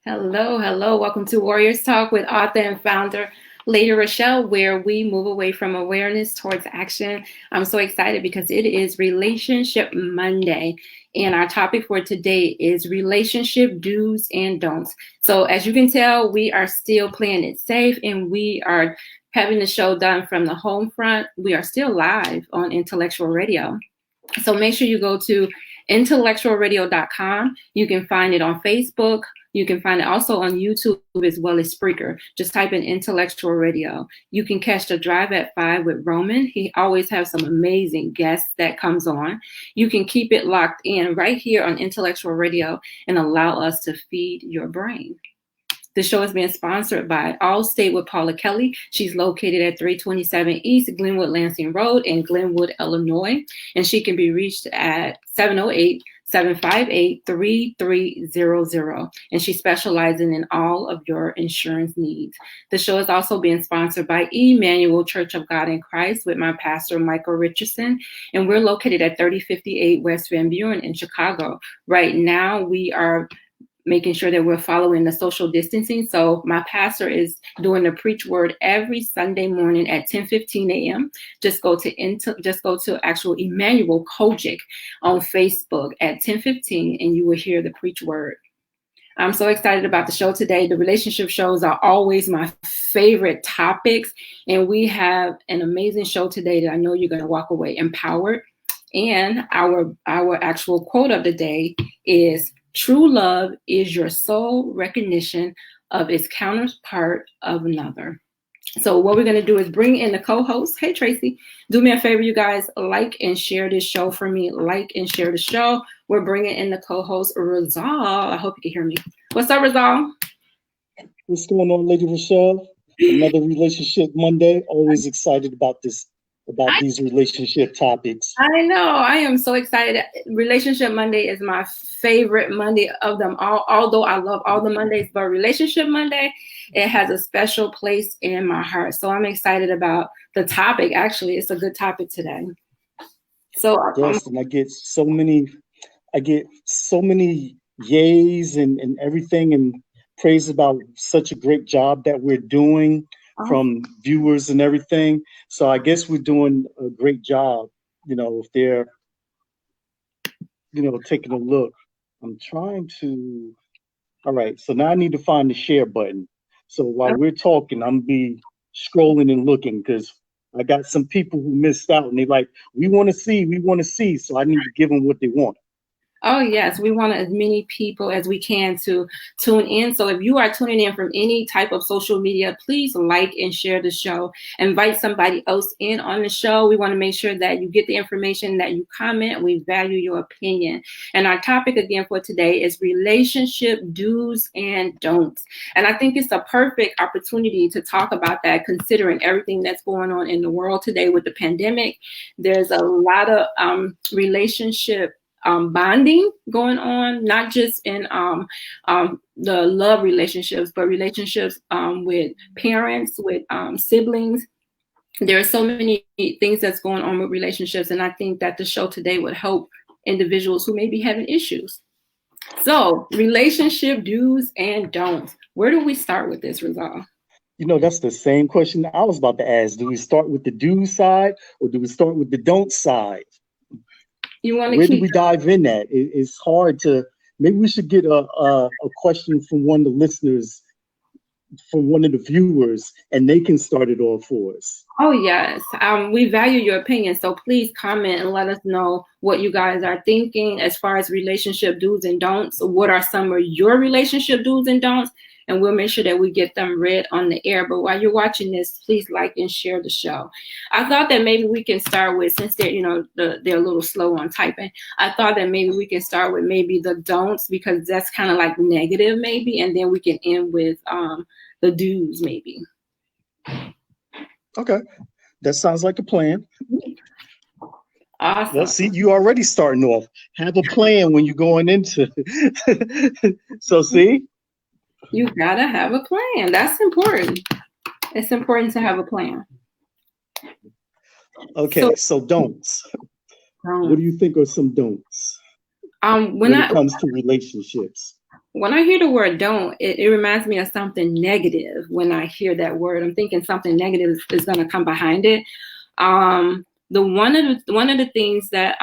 Hello, hello. Welcome to Warriors Talk with author and founder Lady ReShell, where we move away from awareness towards action. I'm so excited because it is Relationship Monday, and our topic for today is relationship do's and don'ts. So as you can tell, we are still playing it safe, and we are having the show done from the home front. We are still live on Intellectual Radio. So make sure you go to IntellectualRadio.com. You can find it on Facebook. You can find it also on YouTube as well as Spreaker. Just type in Intellectual Radio. You can catch the Drive at 5 with Roman. He always has some amazing guests that comes on. You can keep it locked in right here on Intellectual Radio and allow us to feed your brain. The show is being sponsored by Allstate with Paula Kelly. She's located at 327 East Glenwood Lansing Road in Glenwood, Illinois. And she can be reached at 708-758-3300. And she specializes in all of your insurance needs. The show is also being sponsored by Emanuel Church of God in Christ with my pastor, Michael Richardson. And we're located at 3058 West Van Buren in Chicago. Right now, we are making sure that we're following the social distancing. So my pastor is doing the preach word every Sunday morning at 10:15 a.m. Just go to actual Emanuel Cogic on Facebook at 10:15 and you will hear the preach word. I'm so excited about the show today. The relationship shows are always my favorite topics. And we have an amazing show today that I know you're going to walk away empowered. And our actual quote of the day is, "True love is your sole recognition of its counterpart of another." So what we're going to do is bring in the co-host. Hey, Tracy, do me a favor, you guys, like and share this show for me. Like and share the show. We're bringing in the co-host, Rizal. I hope you can hear me. What's up, Rizal? What's going on, Lady ReShell? Another Relationship Monday. Always excited about these relationship topics. I know. I am so excited. Relationship Monday is my favorite Monday of them all, although I love all the Mondays, but Relationship Monday, it has a special place in my heart. So I'm excited about the topic. Actually, it's a good topic today. So yes, and I get so many yays and everything and praise about such a great job that we're doing from viewers and everything. So I guess we're doing a great job, if they're, taking a look. I'm trying to, all right, so now I need to find the share button. So while we're talking, I'm be scrolling and looking because I got some people who missed out and they're like, we want to see. So I need to give them what they want. Oh, yes. We want as many people as we can to tune in. So if you are tuning in from any type of social media, please like and share the show. Invite somebody else in on the show. We want to make sure that you get the information, that you comment. We value your opinion. And our topic again for today is relationship do's and don'ts. And I think it's a perfect opportunity to talk about that, considering everything that's going on in the world today with the pandemic. There's a lot of relationship bonding going on, not just in the love relationships, but relationships with parents, with siblings. There are so many things that's going on with relationships, and I think that the show today would help individuals who may be having issues. So, relationship do's and don'ts. Where do we start with this, Rizal? That's the same question I was about to ask. Do we start with the do side or do we start with the don't side? Where do we dive in at? It's hard to. Maybe we should get a question from one of the listeners, from one of the viewers, and they can start it off for us. Oh, yes. We value your opinion. So please comment and let us know what you guys are thinking as far as relationship do's and don'ts. What are some of your relationship do's and don'ts? And we'll make sure that we get them read on the air. But while you're watching this, please like and share the show. I thought that maybe we can start with, since they're, they're a little slow on typing, I thought that maybe we can start with maybe the don'ts, because that's kind of like negative maybe. And then we can end with the do's maybe. Okay. That sounds like a plan. Awesome. Well, see, you already starting off. Have a plan when you're going into. So see? You gotta have a plan. That's important. It's important to have a plan. Okay, so don'ts. What do you think are some don'ts when it comes to relationships? When I hear the word don't, it reminds me of something negative. When I hear that word, I'm thinking something negative is going to come behind it. One of the things that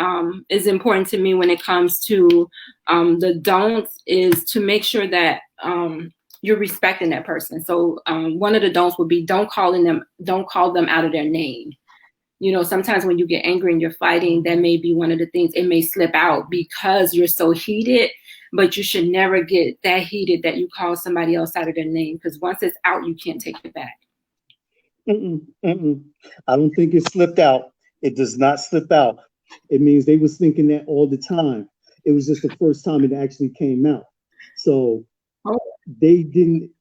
is important to me when it comes to the don'ts is to make sure that you're respecting that person. So one of the don'ts would be don't call them out of their name. You know, sometimes when you get angry and you're fighting, that may be one of the things. It may slip out because you're so heated, but you should never get that heated that you call somebody else out of their name, because once it's out, you can't take it back. I don't think it slipped out. It does not slip out. It means they was thinking that all the time. It was just the first time it actually came out. So they didn't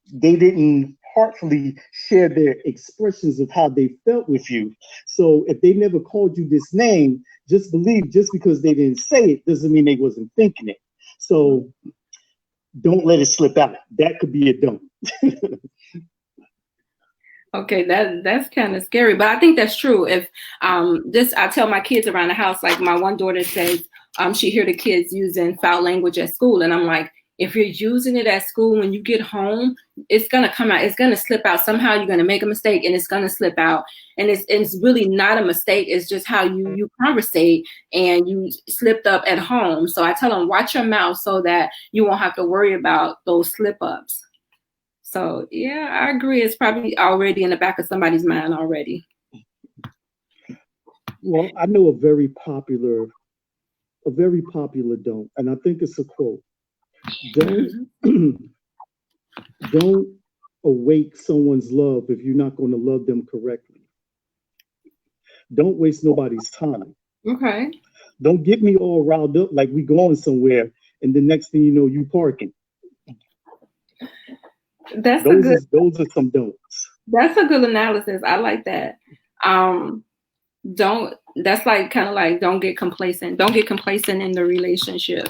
heartfully share their expressions of how they felt with you. So if they never called you this name, just believe just because they didn't say it doesn't mean they wasn't thinking it. So don't let it slip out. That could be a don't. Okay, that's kind of scary, but I think that's true. If I tell my kids around the house, like my one daughter says, she hear the kids using foul language at school, and I'm like, if you're using it at school, when you get home, it's gonna come out. It's gonna slip out. Somehow you're gonna make a mistake, and it's gonna slip out. And it's really not a mistake. It's just how you conversate, and you slipped up at home. So I tell them, watch your mouth so that you won't have to worry about those slip ups. So yeah, I agree. It's probably already in the back of somebody's mind already. Well, I know a very popular don't, and I think it's a quote. Don't awake someone's love if you're not going to love them correctly. Don't waste nobody's time. Okay. Don't get me all riled up like we going somewhere, and the next thing you know, you parking. Those are some don'ts. That's a good analysis. I like that. That's like kind of like don't get complacent. Don't get complacent in the relationship.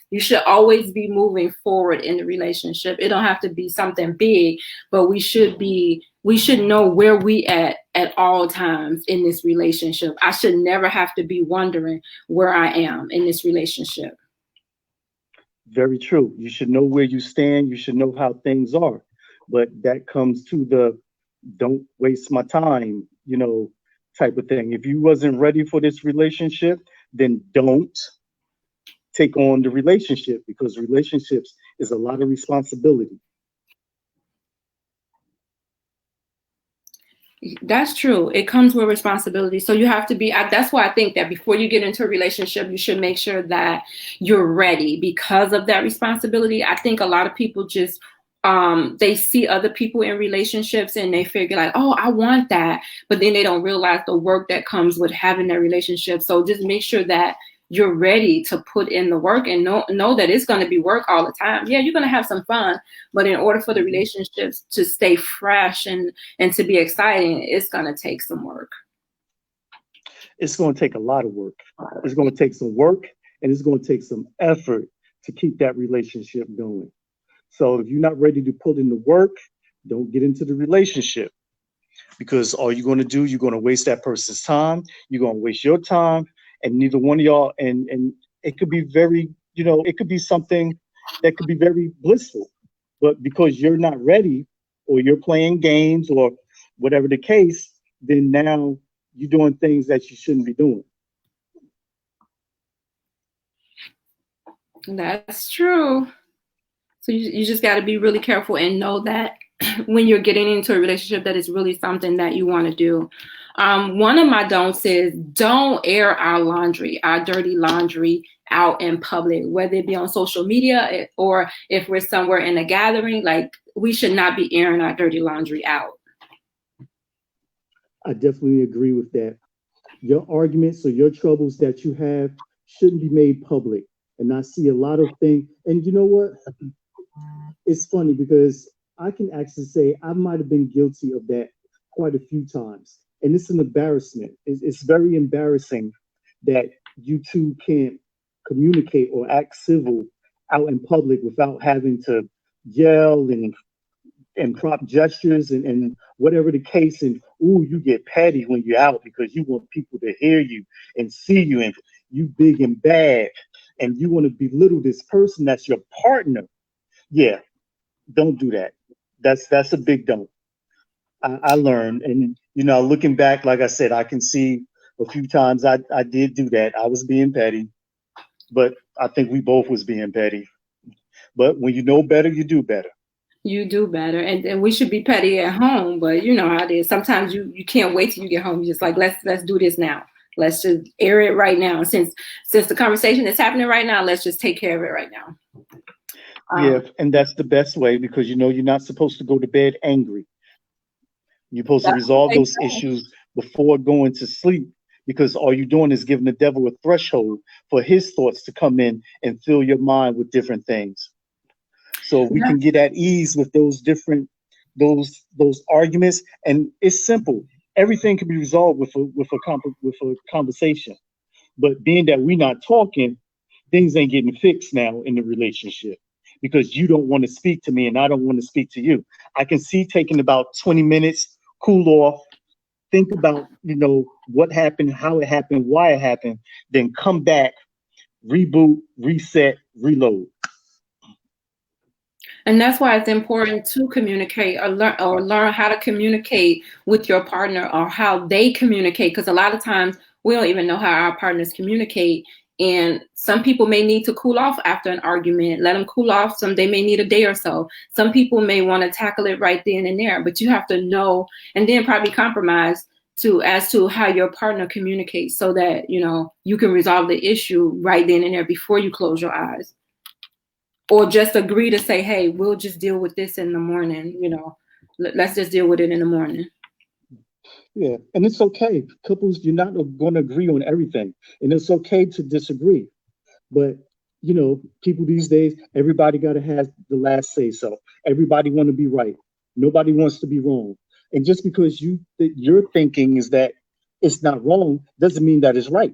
You should always be moving forward in the relationship. It don't have to be something big, but we should know where we at all times in this relationship. I should never have to be wondering where I am in this relationship. Very true. You should know where you stand. You should know how things are. But that comes to the don't waste my time, type of thing. If you wasn't ready for this relationship, then don't take on the relationship, because relationships is a lot of responsibility. That's true. It comes with responsibility. So you have to be, that's why I think that before you get into a relationship, you should make sure that you're ready because of that responsibility. I think a lot of people just, they see other people in relationships and they figure like, oh, I want that. But then they don't realize the work that comes with having that relationship. So just make sure that you're ready to put in the work and know that it's going to be work all the time. Yeah, you're going to have some fun, but in order for the relationships to stay fresh and to be exciting, it's going to take some work. It's going to take a lot of work. It's going to take some work, and it's going to take some effort to keep that relationship going. So if you're not ready to put in the work, don't get into the relationship, because all you're going to do, you're going to waste that person's time. You're going to waste your time. And neither one of y'all, and it could be very, it could be something that could be very blissful, but because you're not ready, or you're playing games, or whatever the case, then now you're doing things that you shouldn't be doing. That's true. So you just got to be really careful and know that when you're getting into a relationship, that is really something that you want to do. One of my don'ts is don't air our dirty laundry out in public, whether it be on social media or if we're somewhere in a gathering. Like, we should not be airing our dirty laundry out. I definitely agree with that. Your arguments or your troubles that you have shouldn't be made public. And I see a lot of things. And you know what? It's funny because I can actually say I might have been guilty of that quite a few times. And it's an embarrassment. It's very embarrassing that you two can't communicate or act civil out in public without having to yell and prop gestures and whatever the case. And you get petty when you're out because you want people to hear you and see you, and you big and bad, and you want to belittle this person that's your partner. Yeah, don't do that. That's a big don't. I learned, and looking back, like I said, I can see a few times I did do that. I was being petty, but I think we both was being petty. But when you know better, you do better. You do better, and we should be petty at home, but you know how it is. Sometimes you can't wait till you get home. You're just like, let's do this now. Let's just air it right now. Since the conversation is happening right now, let's just take care of it right now. Yeah, and that's the best way, because you're not supposed to go to bed angry. You're supposed to resolve those issues before going to sleep, because all you're doing is giving the devil a threshold for his thoughts to come in and fill your mind with different things. So we can get at ease with those different those arguments, and it's simple. Everything can be resolved with a conversation. But being that we're not talking, things ain't getting fixed now in the relationship, because you don't want to speak to me and I don't want to speak to you. I can see taking about 20 minutes, cool off, think about what happened, how it happened, why it happened, then come back, reboot, reset, reload. And that's why it's important to communicate or learn how to communicate with your partner, or how they communicate. Because a lot of times we don't even know how our partners communicate. And some people may need to cool off after an argument. Let them cool off. They may need a day or so. Some people may want to tackle it right then and there. But you have to know, and then probably compromise as to how your partner communicates, so that you can resolve the issue right then and there before you close your eyes. Or just agree to say, hey, we'll just deal with this in the morning. Let's just deal with it in the morning. Yeah, and it's okay. Couples, you're not going to agree on everything, and it's okay to disagree. But people these days, everybody got to have the last say. So everybody want to be right. Nobody wants to be wrong. And just because your thinking is that it's not wrong, doesn't mean that it's right.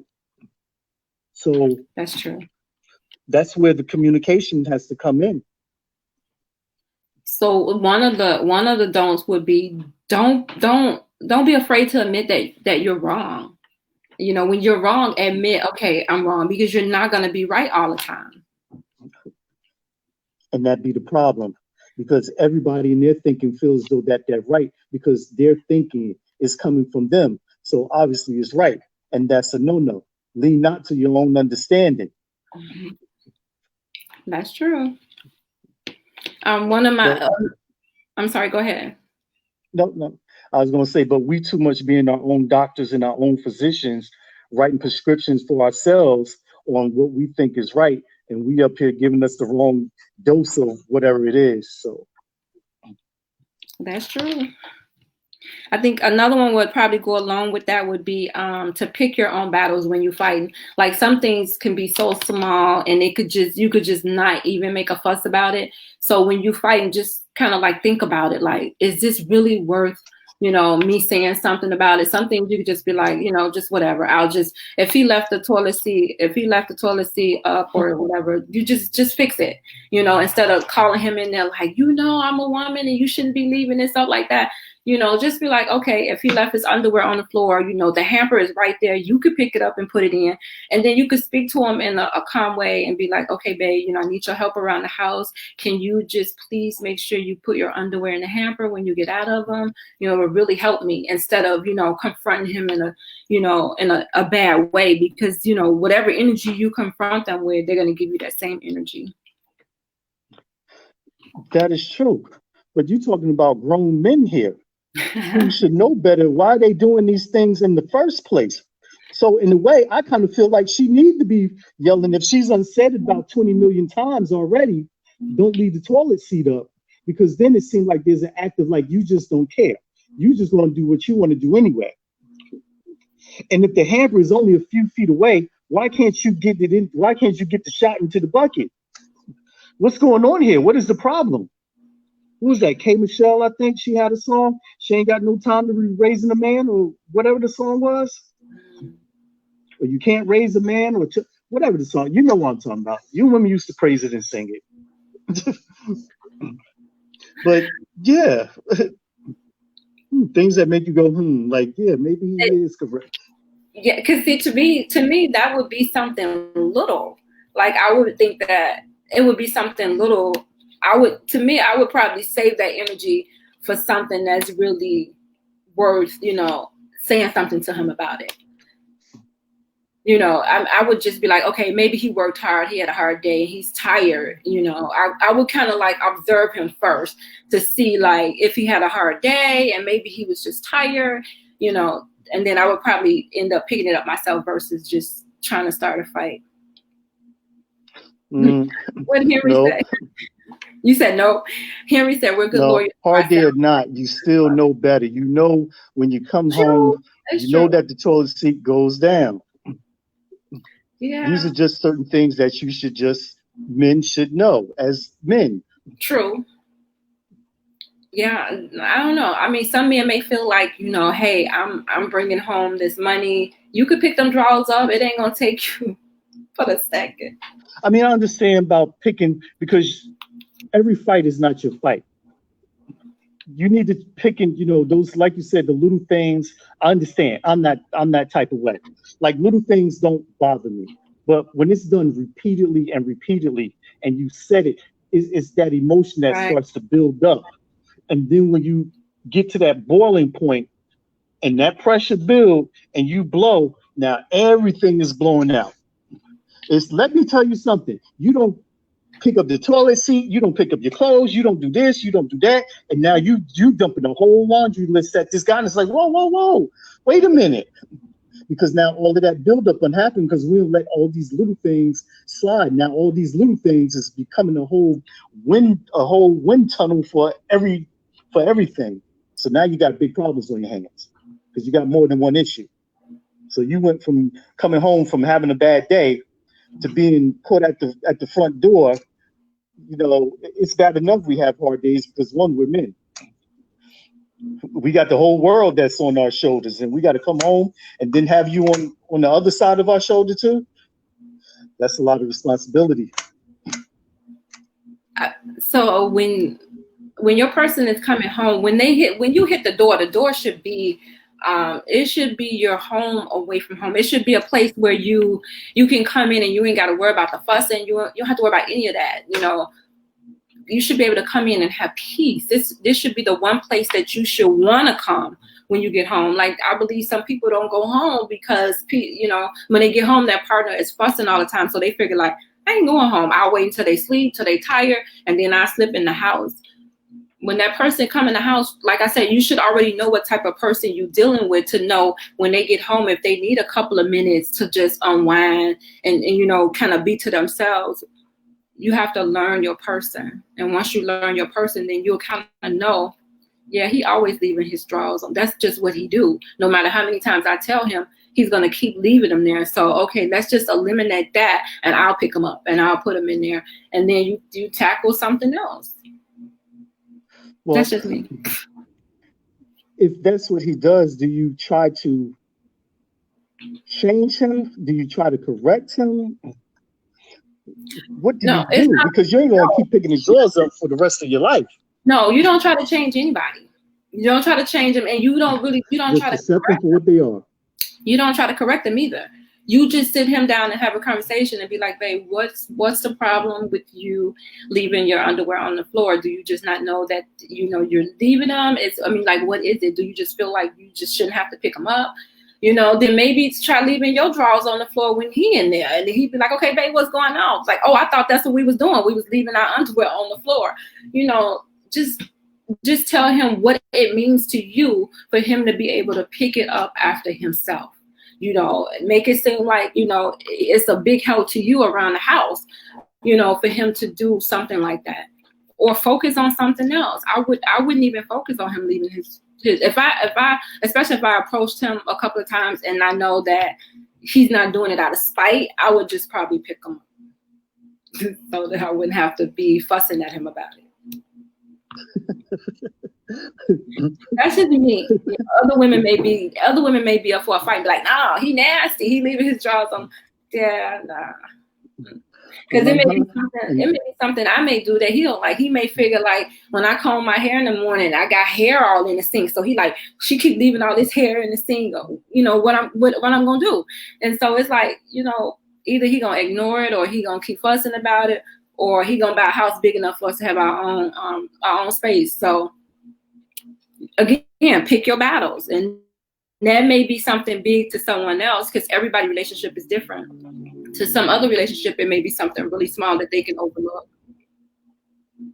So that's true. That's where the communication has to come in. So one of the don'ts would be don't be afraid to admit that you're wrong. When you're wrong, admit, okay, I'm wrong, because you're not going to be right all the time. And that'd be the problem, because everybody in their thinking feels as though that they're right, because their thinking is coming from them. So obviously it's right. And that's a no-no. Lean not to your own understanding. Mm-hmm. That's true. One of my, I'm sorry, go ahead. No. I was going to say, but we too much being our own doctors and our own physicians, writing prescriptions for ourselves on what we think is right. And we up here giving us the wrong dose of whatever it is. So that's true. I think another one would probably go along with that would be to pick your own battles when you fight. Like, some things can be so small and you could just not even make a fuss about it. So when you fight, just kind of like think about it. Like, is this really worth, me saying something about it? Some things you could just be like, just whatever. If he left the toilet seat up or whatever, you just fix it, instead of calling him in there like, I'm a woman and you shouldn't be leaving and stuff like that. Just be like, okay, if he left his underwear on the floor, the hamper is right there. You could pick it up and put it in. And then you could speak to him in a calm way and be like, okay, babe, I need your help around the house. Can you just please make sure you put your underwear in the hamper when you get out of them? It would really help me, instead of, confronting him in a bad way, because, whatever energy you confront them with, they're going to give you that same energy. That is true. But you're talking about grown men here. Who should know better why they doing these things in the first place. So in a way, I kind of feel like she needs to be yelling. If she's unsaid about 20 million times already, don't leave the toilet seat up, because then it seems like there's an act of like, you just don't care. You just want to do what you want to do anyway. And if the hamper is only a few feet away, why can't you get it in? Why can't you get the shot into the bucket? What's going on here? What is the problem? Who was that? K. Michelle, I think she had a song. She ain't got no time to be raising a man, or whatever the song was. Or you can't raise a man, or whatever the song. You know what I'm talking about. You women used to praise it and sing it. But yeah, things that make you go, like, yeah, maybe he is correct. Yeah, because to me, that would be something little. Like, I would think that it would be something little I would probably save that energy for something that's really worth, saying something to him about it. I would just be like, okay, maybe he worked hard. He had a hard day. He's tired. I would kind of like observe him first to see like if he had a hard day and maybe he was just tired, and then I would probably end up picking it up myself versus just trying to start a fight. What did Henry say? You said no. Henry said we're good lawyers. Hard day or not, you still know better. When you come home, know that the toilet seat goes down. Yeah. These are just certain things that men should know as men. True. Yeah, I don't know. I mean, some men may feel like, hey, I'm bringing home this money. You could pick them drawers up. It ain't gonna take you but a second. I mean, I understand about picking because every fight is not your fight. You need to pick those, like you said, the little things. I understand. I'm that type of way. Like little things don't bother me. But when it's done repeatedly and you said it's that emotion that starts to build up. And then when you get to that boiling point and that pressure build and you blow, now everything is blowing out. Let me tell you something. You don't pick up the toilet seat, you don't pick up your clothes, you don't do this, you don't do that, and now you dumping the whole laundry list at this guy, and it's like, whoa, wait a minute. Because now all of that buildup can happen because we'll let all these little things slide. Now all these little things is becoming a whole wind tunnel for everything. So now you got big problems on your hands because you got more than one issue. So you went from coming home from having a bad day to being put at the front door. It's bad enough we have hard days because one, we're men. We got the whole world that's on our shoulders, and we got to come home and then have you on the other side of our shoulder too. That's a lot of responsibility. So when your person is coming home, when you hit the door should be it should be your home away from home. It should be a place where you can come in and you ain't got to worry about the fussing. You don't have to worry about any of that. You should be able to come in and have peace. This should be the one place that you should want to come when you get home. Like, I believe some people don't go home because, when they get home, their partner is fussing all the time. So they figure like, I ain't going home. I'll wait until they sleep, till they tired, and then I slip in the house. When that person come in the house, like I said, you should already know what type of person you're dealing with to know when they get home, if they need a couple of minutes to just unwind and kind of be to themselves. You have to learn your person. And once you learn your person, then you'll kind of know, yeah, he always leaving his drawers on. That's just what he do. No matter how many times I tell him, he's going to keep leaving them there. So, okay, let's just eliminate that and I'll pick them up and I'll put them in there. And then you tackle something else. Well, that's just me. If that's what he does, do you try to change him? Do you try to correct him? What do you do? Because you ain't going to keep picking his drawers up for the rest of your life. No, you don't try to change anybody. You don't try to change them, and you don't try to accept them for what they are. You don't try to correct them either. You just sit him down and have a conversation and be like, babe, what's the problem with you leaving your underwear on the floor? Do you just not know that, you're leaving them? What is it? Do you just feel like you just shouldn't have to pick them up? Then maybe try leaving your drawers on the floor when he in there. And he'd be like, okay, babe, what's going on? It's like, oh, I thought that's what we was doing. We was leaving our underwear on the floor. Just tell him what it means to you for him to be able to pick it up after himself. Make it seem like, it's a big help to you around the house, for him to do something like that. Or focus on something else. I wouldn't even focus on him leaving his especially if I approached him a couple of times and I know that he's not doing it out of spite, I would just probably pick him up so that I wouldn't have to be fussing at him about it. That's just me. Other women may be up for a fight, like, no, he nasty. He leaving his drawers on. Yeah, nah. Because it may be something I may do that he don't like. He may figure like when I comb my hair in the morning, I got hair all in the sink. So he like, she keep leaving all this hair in the sink. What I'm gonna do. And so it's like, either he gonna ignore it or he gonna keep fussing about it, or he gonna buy a house big enough for us to have our own space. So again, pick your battles, and that may be something big to someone else because everybody's relationship is different. To some other relationship, it may be something really small that they can overlook.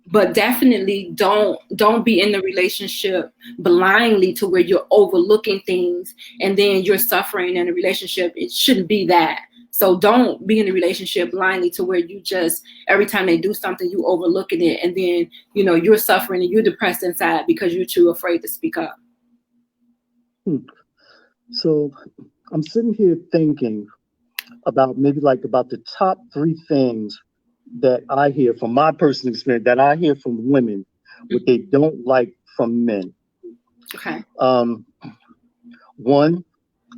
But definitely don't be in the relationship blindly to where you're overlooking things and then you're suffering in a relationship. It shouldn't be that. So don't be in a relationship blindly to where you just, every time they do something, you overlooking it. And then, you're suffering and you're depressed inside because you're too afraid to speak up. So I'm sitting here thinking about about the top 3 things that I hear from my personal experience, that I hear from women, what they don't like from men. Okay. 1,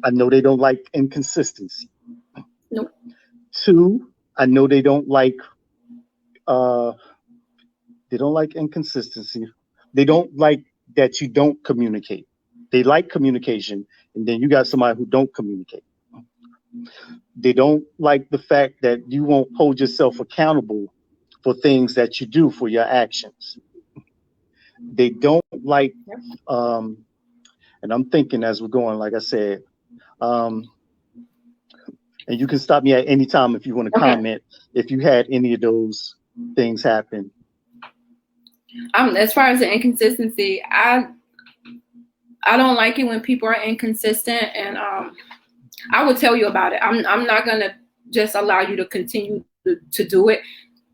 I know they don't like inconsistency. Nope. 2, I know they don't like inconsistency. They don't like that you don't communicate. They like communication, and then you got somebody who don't communicate. They don't like the fact that you won't hold yourself accountable for things that you do, for your actions. They don't like, and I'm thinking as we're going, like I said, and you can stop me at any time if you want to comment, if you had any of those things happen. As far as the inconsistency, I don't like it when people are inconsistent, and I will tell you about it. I'm not gonna just allow you to continue to do it.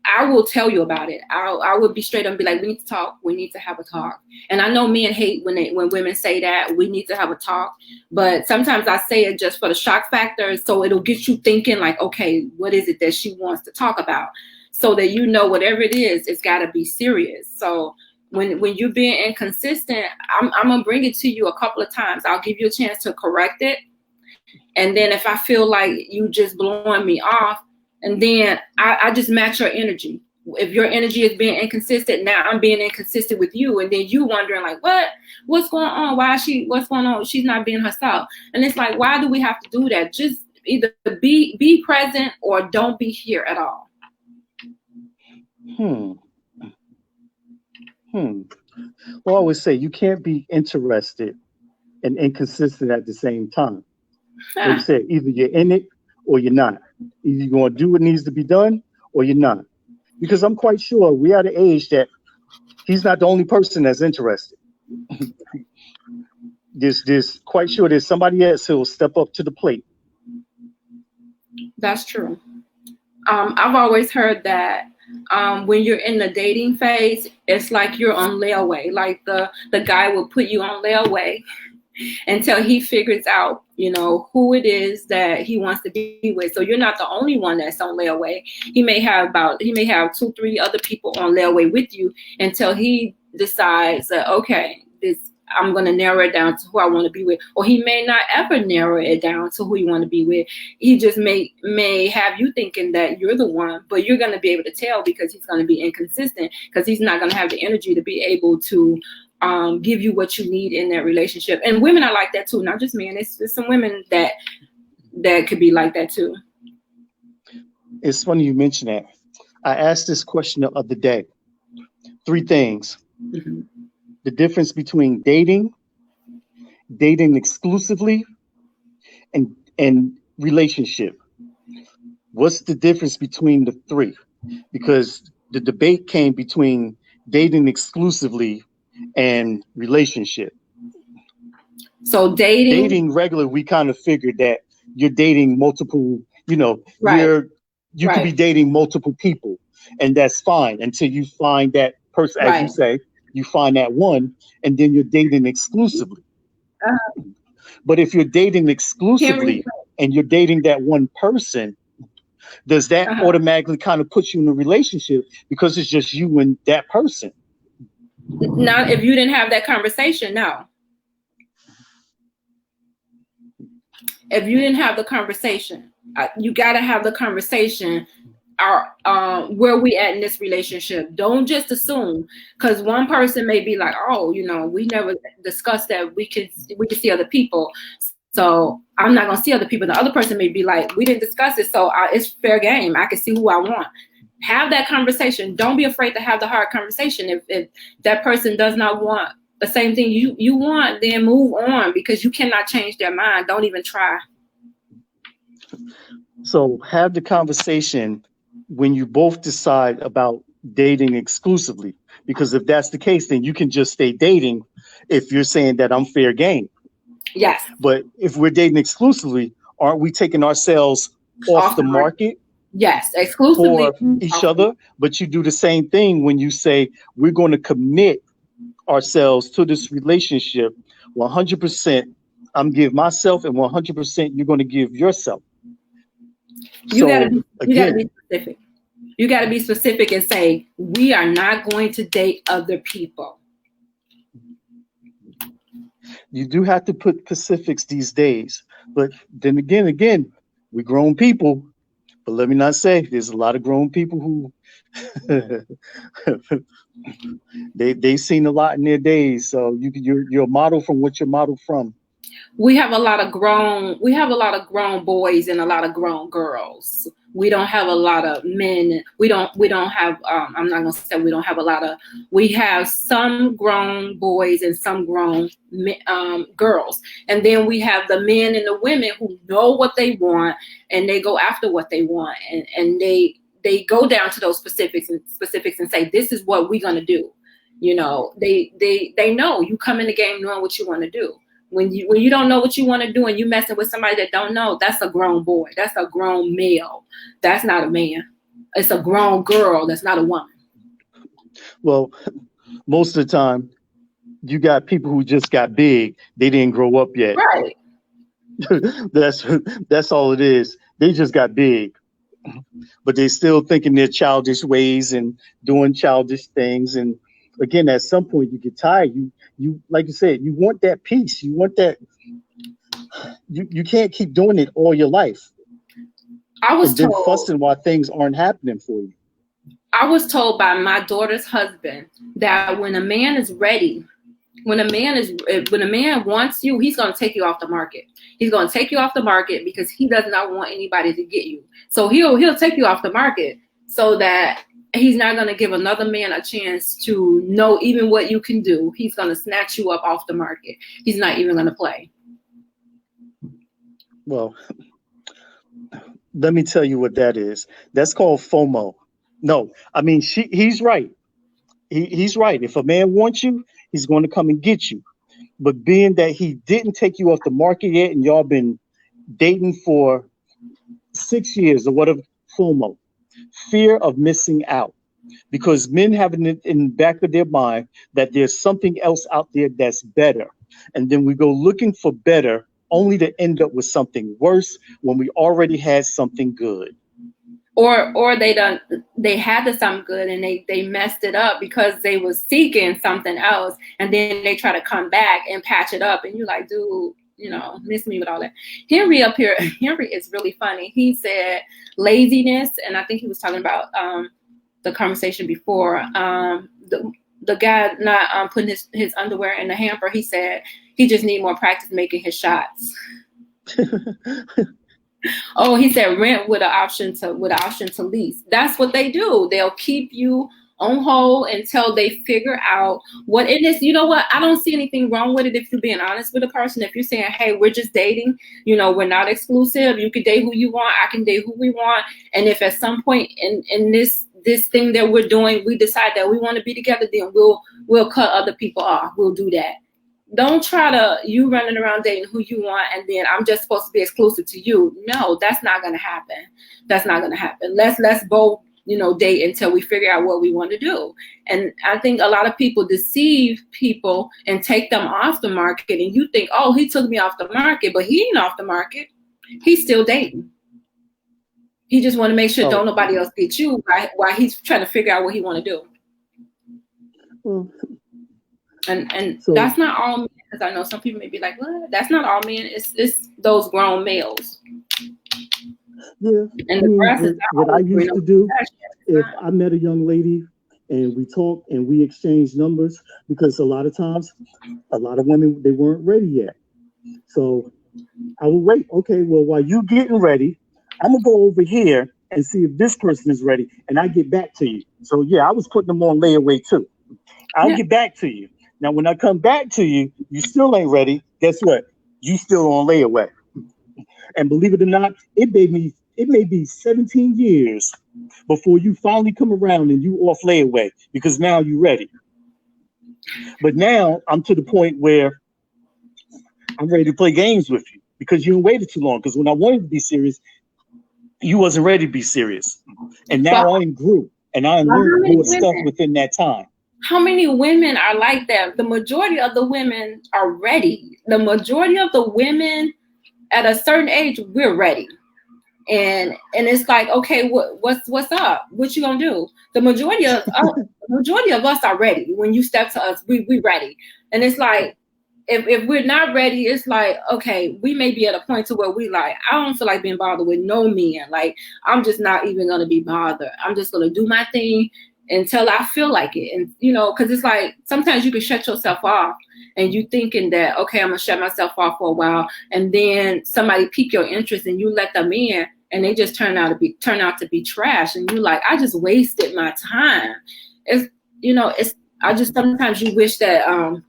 I will tell you about it. I would be straight up and be like, we need to talk. We need to have a talk. And I know men hate when women say that, we need to have a talk. But sometimes I say it just for the shock factor, so it'll get you thinking like, okay, what is it that she wants to talk about? So that whatever it is, it's got to be serious. So when you're being inconsistent, I'm going to bring it to you a couple of times. I'll give you a chance to correct it. And then if I feel like you just blowing me off, and then I just match your energy. If your energy is being inconsistent, now I'm being inconsistent with you. And then you wondering like, what's going on? What's going on? She's not being herself. And it's like, why do we have to do that? Just either be present or don't be here at all. Well, I always say you can't be interested and inconsistent at the same time. Like you said, either you're in it or you're not. Either you're going to do what needs to be done or you're not. Because I'm quite sure we're at an age that he's not the only person that's interested. There's quite sure there's somebody else who will step up to the plate. That's true. I've always heard that when you're in the dating phase, it's like you're on layaway. Like the guy will put you on layaway until he figures out, who it is that he wants to be with. So you're not the only one that's on layaway. He may have 2-3 other people on layaway with you until he decides that, okay, I'm going to narrow it down to who I want to be with. Or he may not ever narrow it down to who you want to be with. He just may have you thinking that you're the one, but you're going to be able to tell because he's going to be inconsistent, because he's not going to have the energy to be able to give you what you need in that relationship. And women are like that too, not just men. It's some women that could be like that too. It's funny you mention that. I asked this question the other day. 3 things. Mm-hmm. The difference between dating exclusively, and relationship. What's the difference between the 3? Because the debate came between dating exclusively and relationship. So dating regular, we kind of figured that you're dating multiple, right. You could be dating multiple people, and that's fine until you find that person, as you say, you find that one, and then you're dating exclusively. But if you're dating exclusively and you're dating that one person, does that automatically kind of put you in a relationship because it's just you and that person? Not if you didn't have that conversation, no. If you didn't have the conversation, you got to have the conversation. Where we at in this relationship? Don't just assume, because one person may be like, oh, we never discussed that we could see other people, so I'm not gonna see other people. The other person may be like, we didn't discuss it, so it's fair game. I can see who I want. Have that conversation. Don't be afraid to have the hard conversation. If that person does not want the same thing you want, then move on, because you cannot change their mind. Don't even try. So have the conversation when you both decide about dating exclusively, because if that's the case, then you can just stay dating if you're saying that I'm fair game. Yes. But if we're dating exclusively, aren't we taking ourselves off the market? Yes, exclusively for each other. But you do the same thing when you say we're going to commit ourselves to this relationship 100%. I'm give myself, and 100% you're going to give yourself. You gotta be specific. You gotta be specific and say, we are not going to date other people. You do have to put specifics these days, but then again, we grown people. But let me not say, there's a lot of grown people who they've seen a lot in their days. So you're a model from what you're modeled from. We have a lot of grown boys and a lot of grown girls. We don't have a lot of men. We don't have, I'm not going to say we don't have a lot of, we have some grown boys and some grown girls. And then we have the men and the women who know what they want and they go after what they want. And they go down to those specifics and say, this is what we're going to do. You know, they know. You come in the game knowing what you want to do. When you don't know what you want to do and you messing with somebody that don't know, that's a grown boy. That's a grown male. That's not a man. It's a grown girl. That's not a woman. Well, most of the time, you got people who just got big. They didn't grow up yet. Right. That's all it is. They just got big, but they still thinking their childish ways and doing childish things. And again, at some point, you get tired. You like you said, you want that peace. You want that. You can't keep doing it all your life. I was told fussing why things aren't happening for you. I was told by my daughter's husband that when a man is ready, when a man wants you, he's going to take you off the market. He's going to take you off the market because he does not want anybody to get you. So he'll take you off the market so that he's not going to give another man a chance to know even what you can do. He's going to snatch you up off the market. He's not even going to play. Well, let me tell you what that is. That's called FOMO. No, I mean, he's right. He's right. If a man wants you, he's going to come and get you. But being that he didn't take you off the market yet and y'all been dating for 6 years or whatever, FOMO. Fear of missing out, because men have in the back of their mind that there's something else out there that's better. And then we go looking for better only to end up with something worse when we already had something good. Or they had the something good and they messed it up because they was seeking something else. And then they try to come back and patch it up. And you're like, dude, you know, miss me with all that. Henry is really funny. He said laziness, and I think he was talking about the conversation before. The guy not putting his underwear in the hamper. He said he just need more practice making his shots. Oh, he said rent with an option to lease. That's what they do. They'll keep you on hold until they figure out what it is. You know what? I don't see anything wrong with it if you're being honest with a person. If you're saying, hey, we're just dating, you know, we're not exclusive. You can date who you want. I can date who we want. And if at some point in this thing that we're doing, we decide that we want to be together, then we'll cut other people off. We'll do that. Don't try to you running around dating who you want and then I'm just supposed to be exclusive to you. No, that's not going to happen. That's not going to happen. Let's both, you know, date until we figure out what we want to do. And I think a lot of people deceive people and take them off the market. And you think, oh, he took me off the market, but he ain't off the market. He's still dating. He just want to make sure don't nobody else get you while he's trying to figure out what he want to do. And so, that's not all men, because I know some people may be like, what? That's not all men. It's those grown males. Yeah. And what I used to do, if I met a young lady and we talked and we exchanged numbers, because a lot of times, a lot of women, they weren't ready yet. So I would wait. Okay, well, while you getting ready, I'm going to go over here and see if this person is ready, and I get back to you. So yeah, I was putting them on layaway too. I'll get back to you. Now, when I come back to you, you still ain't ready. Guess what? You still on layaway. And believe it or not, it may be 17 years before you finally come around and you off layaway, because now you're ready. But now I'm to the point where I'm ready to play games with you because you waited too long. Because when I wanted to be serious, you wasn't ready to be serious. And now I grew and I learned more stuff within that time. How many women are like that? The majority of the women are ready. The majority of the women at a certain age, we're ready. And it's like, okay, what's up? What you gonna do? The majority of us are ready. When you step to us, we ready. And it's like, if we're not ready, it's like, okay, we may be at a point to where we like, I don't feel like being bothered with no men. Like, I'm just not even gonna be bothered. I'm just gonna do my thing until I feel like it. And because it's like sometimes you can shut yourself off and you thinking that, okay, I'm gonna shut myself off for a while, and then somebody pique your interest and you let them in and they just turn out to be trash, and you like, I just wasted my time. Sometimes you wish that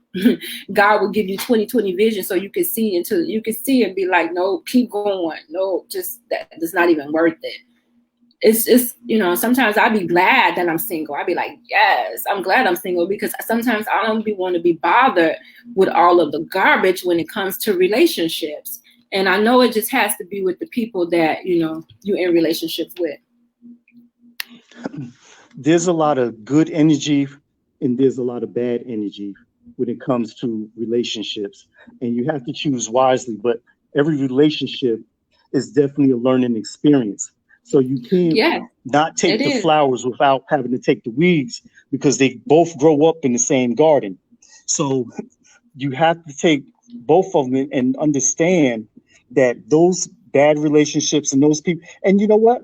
God would give you 20/20 vision so you can see and be like, no, keep going. No, just that's not even worth it. It's sometimes I'd be glad that I'm single. I'd be like, yes, I'm glad I'm single, because sometimes I don't want to be bothered with all of the garbage when it comes to relationships. And I know it just has to be with the people that, you're in relationships with. There's a lot of good energy and there's a lot of bad energy when it comes to relationships. And you have to choose wisely. But every relationship is definitely a learning experience. So you can't not take the flowers without having to take the weeds, because they both grow up in the same garden. So you have to take both of them and understand that those bad relationships and those people, and you know what?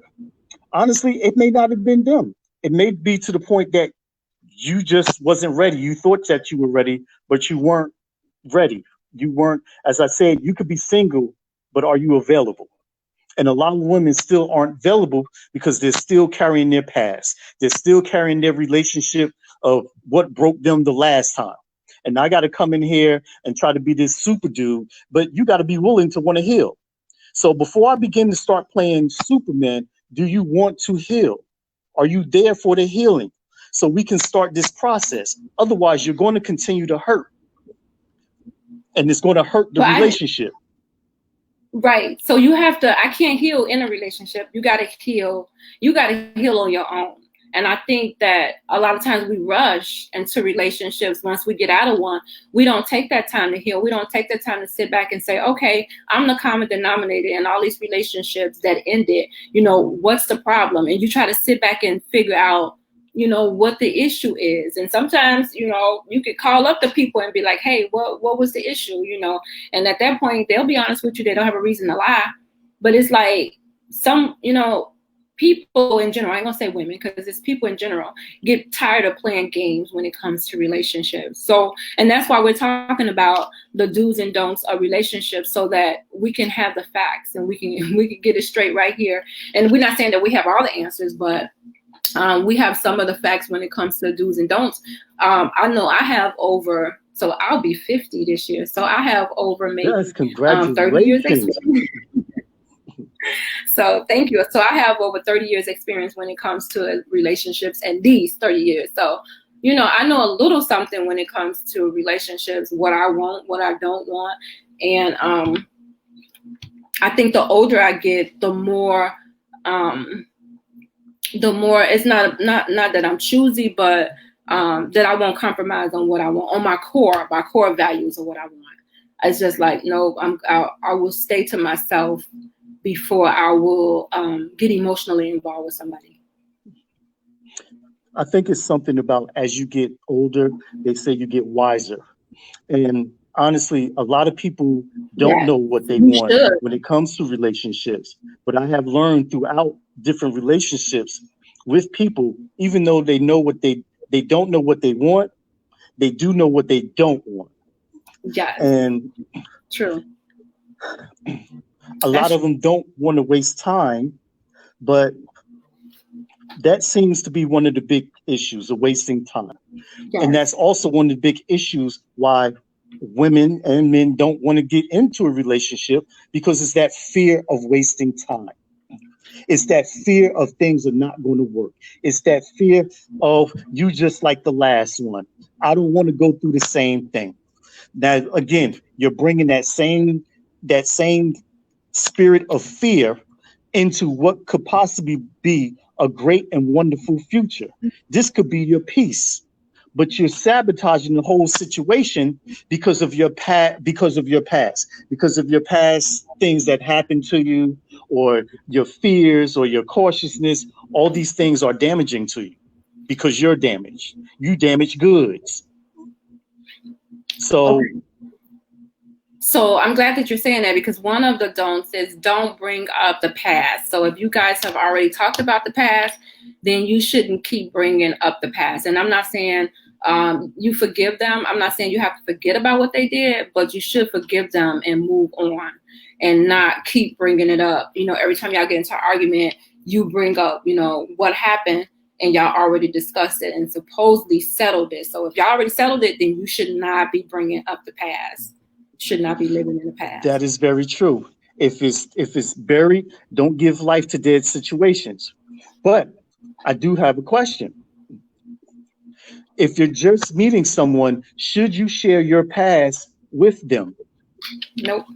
Honestly, it may not have been them. It may be to the point that you just wasn't ready. You thought that you were ready, but you weren't ready. You weren't, as I said, you could be single, but are you available? And a lot of women still aren't available because they're still carrying their past. They're still carrying their relationship of what broke them the last time. And I got to come in here and try to be this super dude, but you got to be willing to want to heal. So before I begin to start playing Superman, do you want to heal? Are you there for the healing? So we can start this process. Otherwise, you're going to continue to hurt. And it's going to hurt the relationship. Right. So I can't heal in a relationship. You got to heal on your own. And I think that a lot of times we rush into relationships. Once we get out of one, we don't take that time to heal. We don't take the time to sit back and say, okay, I'm the common denominator in all these relationships that ended. What's the problem? And you try to sit back and figure out, what the issue is. And sometimes, you could call up the people and be like, hey, what was the issue? And at that point, they'll be honest with you. They don't have a reason to lie. But it's like some, people in general, I ain't gonna say women, because it's people in general, get tired of playing games when it comes to relationships. So, and that's why we're talking about the do's and don'ts of relationships, so that we can have the facts and we can get it straight right here. And we're not saying that we have all the answers, but we have some of the facts when it comes to do's and don'ts. I know I have over, so I'll be 50 this year. So I have over maybe 30 years experience. So thank you. So I have over 30 years experience when it comes to relationships, and these 30 years. So, I know a little something when it comes to relationships, what I want, what I don't want. And I think the older I get, the more it's not that I'm choosy, but that I won't compromise on what I want, on my core values of what I want. It's just like, no, I will stay to myself before I will get emotionally involved with somebody. I think it's something about, as you get older, they say you get wiser. And honestly, a lot of people don't know what they want when it comes to relationships. But I have learned throughout different relationships with people, even though they know what they don't know what they want, they do know what they don't want. Yes. And true. A lot of them don't want to waste time, but That seems to be one of the big issues of wasting time. Yes. And that's also one of the big issues why women and men don't want to get into a relationship, because it's that fear of wasting time. It's that fear of things are not going to work. It's that fear of you just like the last one. I don't want to go through the same thing. Now, again, you're bringing that same spirit of fear into what could possibly be a great and wonderful future. This could be your peace, but you're sabotaging the whole situation because of your past, because of your past things that happened to you, or your fears or your cautiousness. All these things are damaging to you because you're damaged. You damage goods. So. Okay. So I'm glad that you're saying that, because one of the don'ts is don't bring up the past. So if you guys have already talked about the past, then you shouldn't keep bringing up the past. And I'm not saying you forgive them. I'm not saying you have to forget about what they did, but you should forgive them and move on and not keep bringing it up. You know, every time y'all get into an argument, you bring up, you know, what happened, and y'all already discussed it and supposedly settled it. So if y'all already settled it, then you should not be bringing up the past. Should not be living in the past. That is very true. If it's buried, don't give life to dead situations. But I do have a question. If you're just meeting someone, should you share your past with them? Nope.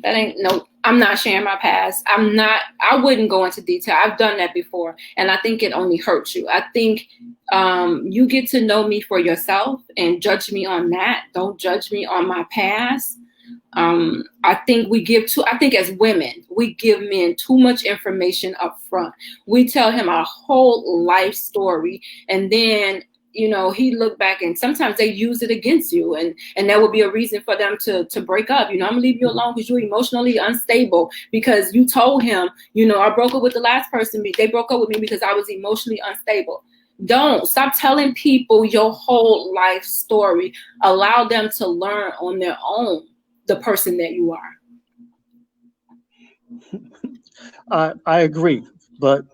Nope. I'm not sharing my past. I wouldn't go into detail. I've done that before, and I think it only hurts you. I think you get to know me for yourself and judge me on that. Don't judge me on my past. I think as women, we give men too much information up front. We tell him our whole life story, and then, you know, he look back, and sometimes they use it against you, and that would be a reason for them to break up. You know, I'm gonna leave you alone because you're emotionally unstable, because you told him, you know, I broke up with the last person. They broke up with me because I was emotionally unstable. Don't stop telling people your whole life story. Allow them to learn on their own the person that you are. I agree, but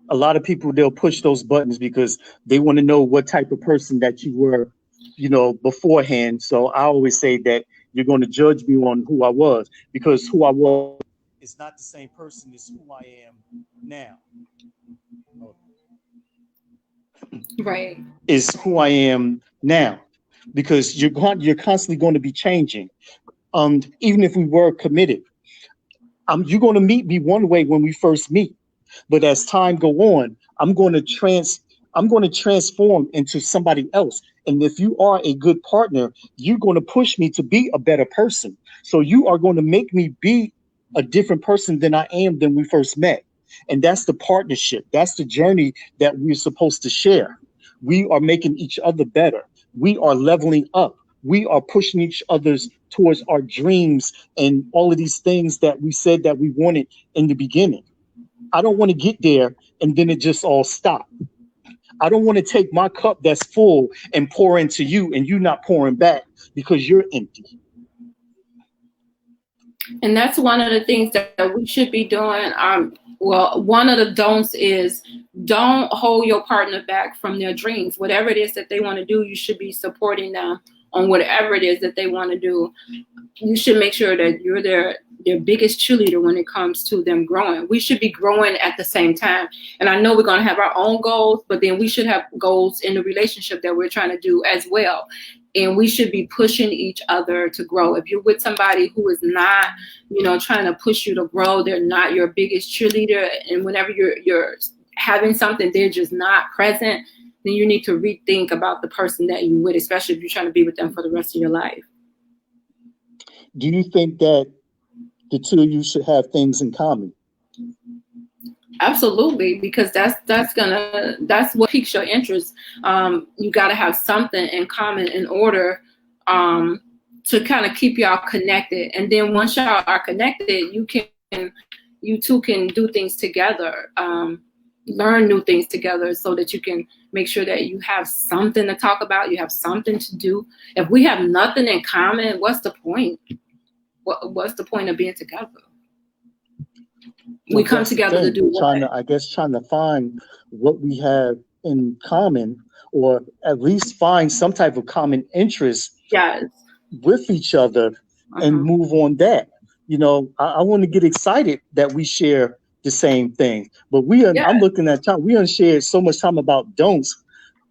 a lot of people, they'll push those buttons because they want to know what type of person that you were, you know, beforehand. So I always say that you're going to judge me on who I was, because who I was is not the same person as who I am now. Right. Is who I am now, because you're constantly going to be changing. Even if we were committed, you're going to meet me one way when we first meet. But as time go on, I'm going to transform into somebody else. And if you are a good partner, you're going to push me to be a better person. So you are going to make me be a different person than I am when we first met. And that's the partnership. That's the journey that we're supposed to share. We are making each other better. We are leveling up. We are pushing each other's towards our dreams and all of these things that we said that we wanted in the beginning. I don't want to get there and then it just all stop. I don't want to take my cup that's full and pour into you and you not pouring back because you're empty. And that's one of the things that we should be doing. Well, one of the don'ts is don't hold your partner back from their dreams. Whatever it is that they want to do, you should be supporting them on whatever it is that they want to do. You should make sure that you're their biggest cheerleader when it comes to them growing. We should be growing at the same time. And I know we're going to have our own goals, but then we should have goals in the relationship that we're trying to do as well. And we should be pushing each other to grow. If you're with somebody who is not, you know, trying to push you to grow, they're not your biggest cheerleader, and whenever you're having something, they're just not present, then you need to rethink about the person that you're with, especially if you're trying to be with them for the rest of your life. Do you think that the two of you should have things in common? Absolutely, because that's what piques your interest. You got to have something in common in order to kind of keep y'all connected. And then once y'all are connected, you two can do things together, learn new things together, so that you can make sure that you have something to talk about, you have something to do. If we have nothing in common, what's the point? What's the point of being together? we come together to do trying to find what we have in common, or at least find some type of common interest with each other and move on that. I want to get excited that we share the same thing, but I'm looking at time. We done shared so much time about don'ts.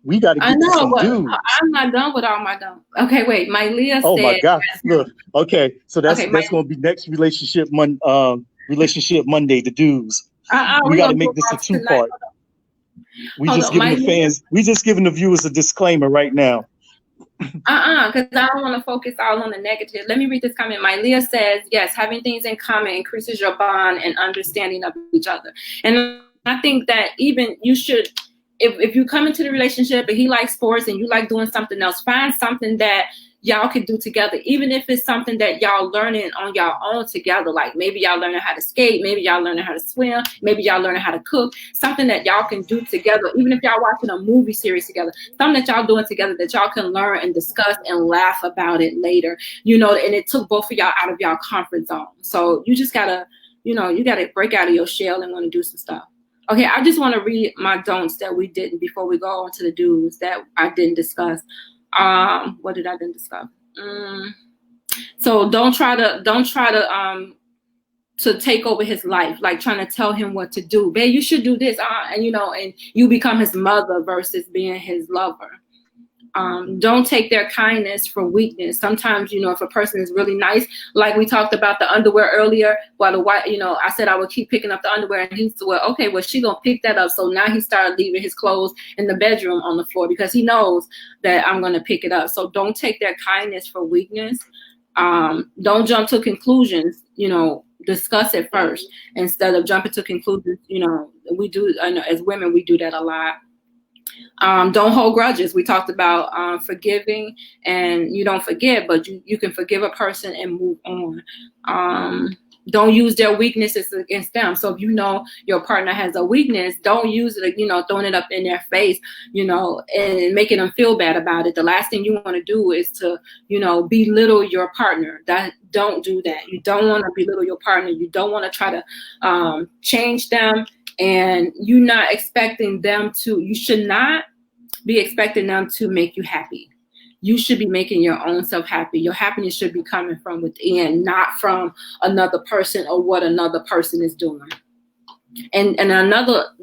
We got to get to some do's. I'm not done with all my don'ts. Okay, wait. My Leah said. Oh my God! Look. Okay, so that's going to be next relationship Monday. The do's. We got to make this a 2-part. We just giving the viewers a disclaimer right now. Because I don't want to focus all on the negative. Let me read this comment. My Leah says, yes, having things in common increases your bond and understanding of each other. And I think that even you should, if you come into the relationship and he likes sports and you like doing something else, find something that y'all can do together, even if it's something that y'all learning on y'all own together. Like maybe y'all learning how to skate, maybe y'all learning how to swim, maybe y'all learning how to cook, something that y'all can do together. Even if y'all watching a movie series together, something that y'all doing together that y'all can learn and discuss and laugh about it later, and it took both of y'all out of y'all comfort zone. So you just gotta, you gotta break out of your shell and want to do some stuff. Okay, I just want to read my don'ts that we didn't before we go on to the do's that I didn't discuss. What did I then discuss? So don't try to take over his life, like trying to tell him what to do. Babe, you should do this, and you become his mother versus being his lover. Don't take their kindness for weakness. Sometimes, if a person is really nice, like we talked about the underwear earlier, while the wife, I said I would keep picking up the underwear, and he said, well, okay, well, she gonna pick that up. So now he started leaving his clothes in the bedroom on the floor because he knows that I'm gonna pick it up. So don't take their kindness for weakness. Don't jump to conclusions, discuss it first instead of jumping to conclusions. We do, as women, we do that a lot. Don't hold grudges. We talked about forgiving, and you don't forget, but you can forgive a person and move on. Don't use their weaknesses against them. So if your partner has a weakness, don't use it, throwing it up in their face, and making them feel bad about it. The last thing you want to do is to, belittle your partner. Don't do that. You don't want to belittle your partner. You don't want to try to change them. And you're not expecting them to, you should not be expecting them to make you happy. You should be making your own self happy. Your happiness should be coming from within, not from another person or what another person is doing. And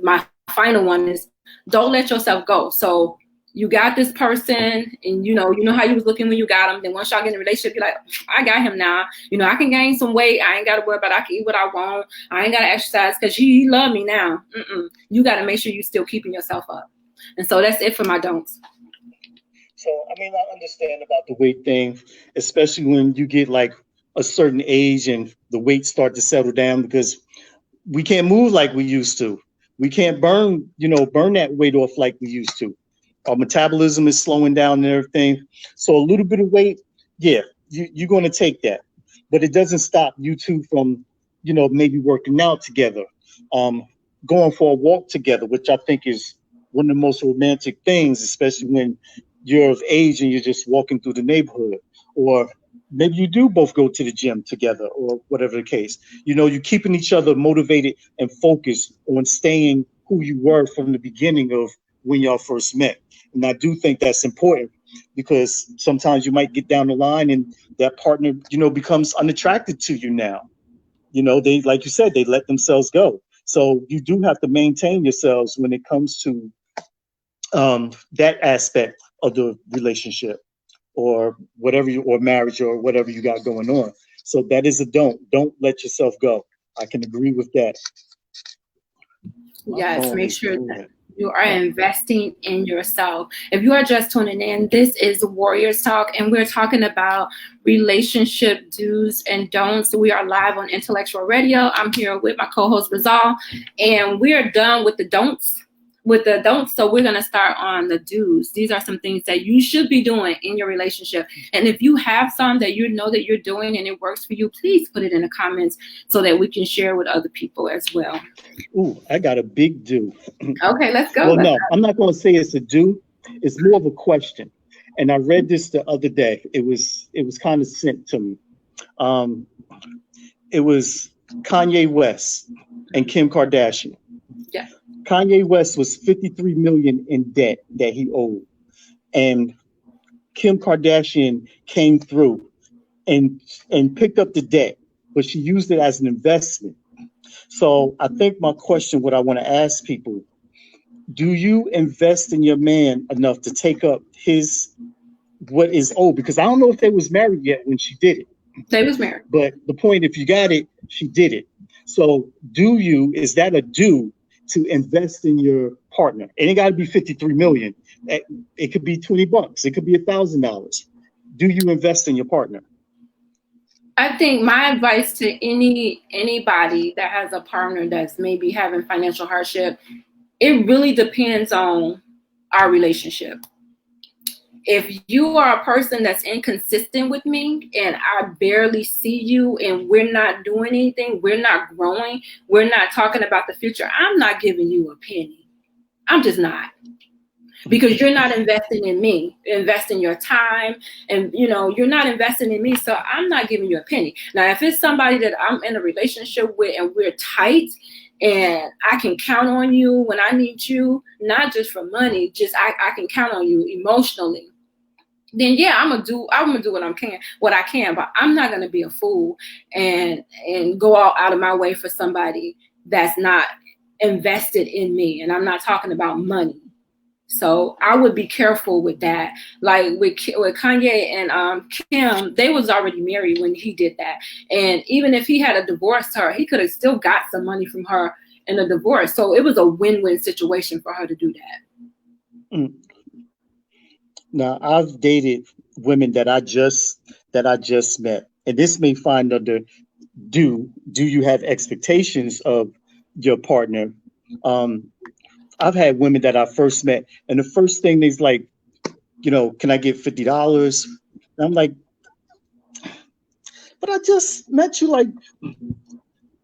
my final one is don't let yourself go. So you got this person, and you know how you was looking when you got him. Then once y'all get in a relationship, you're like, I got him now. I can gain some weight. I ain't got to worry about it. I can eat what I want. I ain't got to exercise because he love me now. You got to make sure you still keeping yourself up. And so that's it for my don'ts. So, I understand about the weight thing, especially when you get like a certain age and the weight start to settle down, because we can't move like we used to. We can't burn that weight off like we used to. Our metabolism is slowing down and everything. So a little bit of weight, yeah, you're going to take that. But it doesn't stop you two from, maybe working out together, going for a walk together, which I think is one of the most romantic things, especially when you're of age and you're just walking through the neighborhood. Or maybe you do both go to the gym together, or whatever the case. You're keeping each other motivated and focused on staying who you were from the beginning of when y'all first met. And I do think that's important, because sometimes you might get down the line and that partner, becomes unattracted to you now. They, like you said, they let themselves go. So you do have to maintain yourselves when it comes to that aspect of the relationship, or whatever or marriage, or whatever you got going on. So that is a don't let yourself go. I can agree with that. Yes, make sure that you are investing in yourself. If you are just tuning in, this is Warriors Talk, and we're talking about relationship do's and don'ts. We are live on Intellectual Radio. I'm here with my co-host Rizal, and we are done with the don'ts. So we're going to start on the do's. These are some things that you should be doing in your relationship. And if you have some that you know that you're doing and it works for you, please put it in the comments so that we can share with other people as well. Ooh, I got a big do. Okay, let's go. Well, no, I'm not going to say it's a do. It's more of a question. And I read this the other day. It was kind of sent to me. It was Kanye West and Kim Kardashian. Yeah. Kanye West was $53 million in debt that he owed. And Kim Kardashian came through and picked up the debt, but she used it as an investment. So I think my question, what I want to ask people, do you invest in your man enough to take up what is owed? Because I don't know if they was married yet when she did it. They was married. But the point, if you got it, she did it. So is that a due to invest in your partner? It ain't got to be 53 million. It could be $20. It could be $1,000. Do you invest in your partner? I think my advice to anybody that has a partner that's maybe having financial hardship, it really depends on our relationship. If you are a person that's inconsistent with me and I barely see you and we're not doing anything, we're not growing, we're not talking about the future, I'm not giving you a penny. I'm just not. Because you're not investing in me, investing your time, and you're not investing in me, so I'm not giving you a penny. Now, if it's somebody that I'm in a relationship with and we're tight and I can count on you when I need you, not just for money, just I can count on you emotionally, then yeah, I'm gonna do what I can, but I'm not gonna be a fool and go all out of my way for somebody that's not invested in me. And I'm not talking about money. So I would be careful with that. Like with Kanye and Kim, they was already married when he did that. And even if he had divorced her, he could have still got some money from her in a divorce. So it was a win-win situation for her to do that. Mm. Now, I've dated women that I just met, and this may find under do you have expectations of your partner? I've had women that I first met, and the first thing they's like, can I get $50? And I'm like, but I just met you like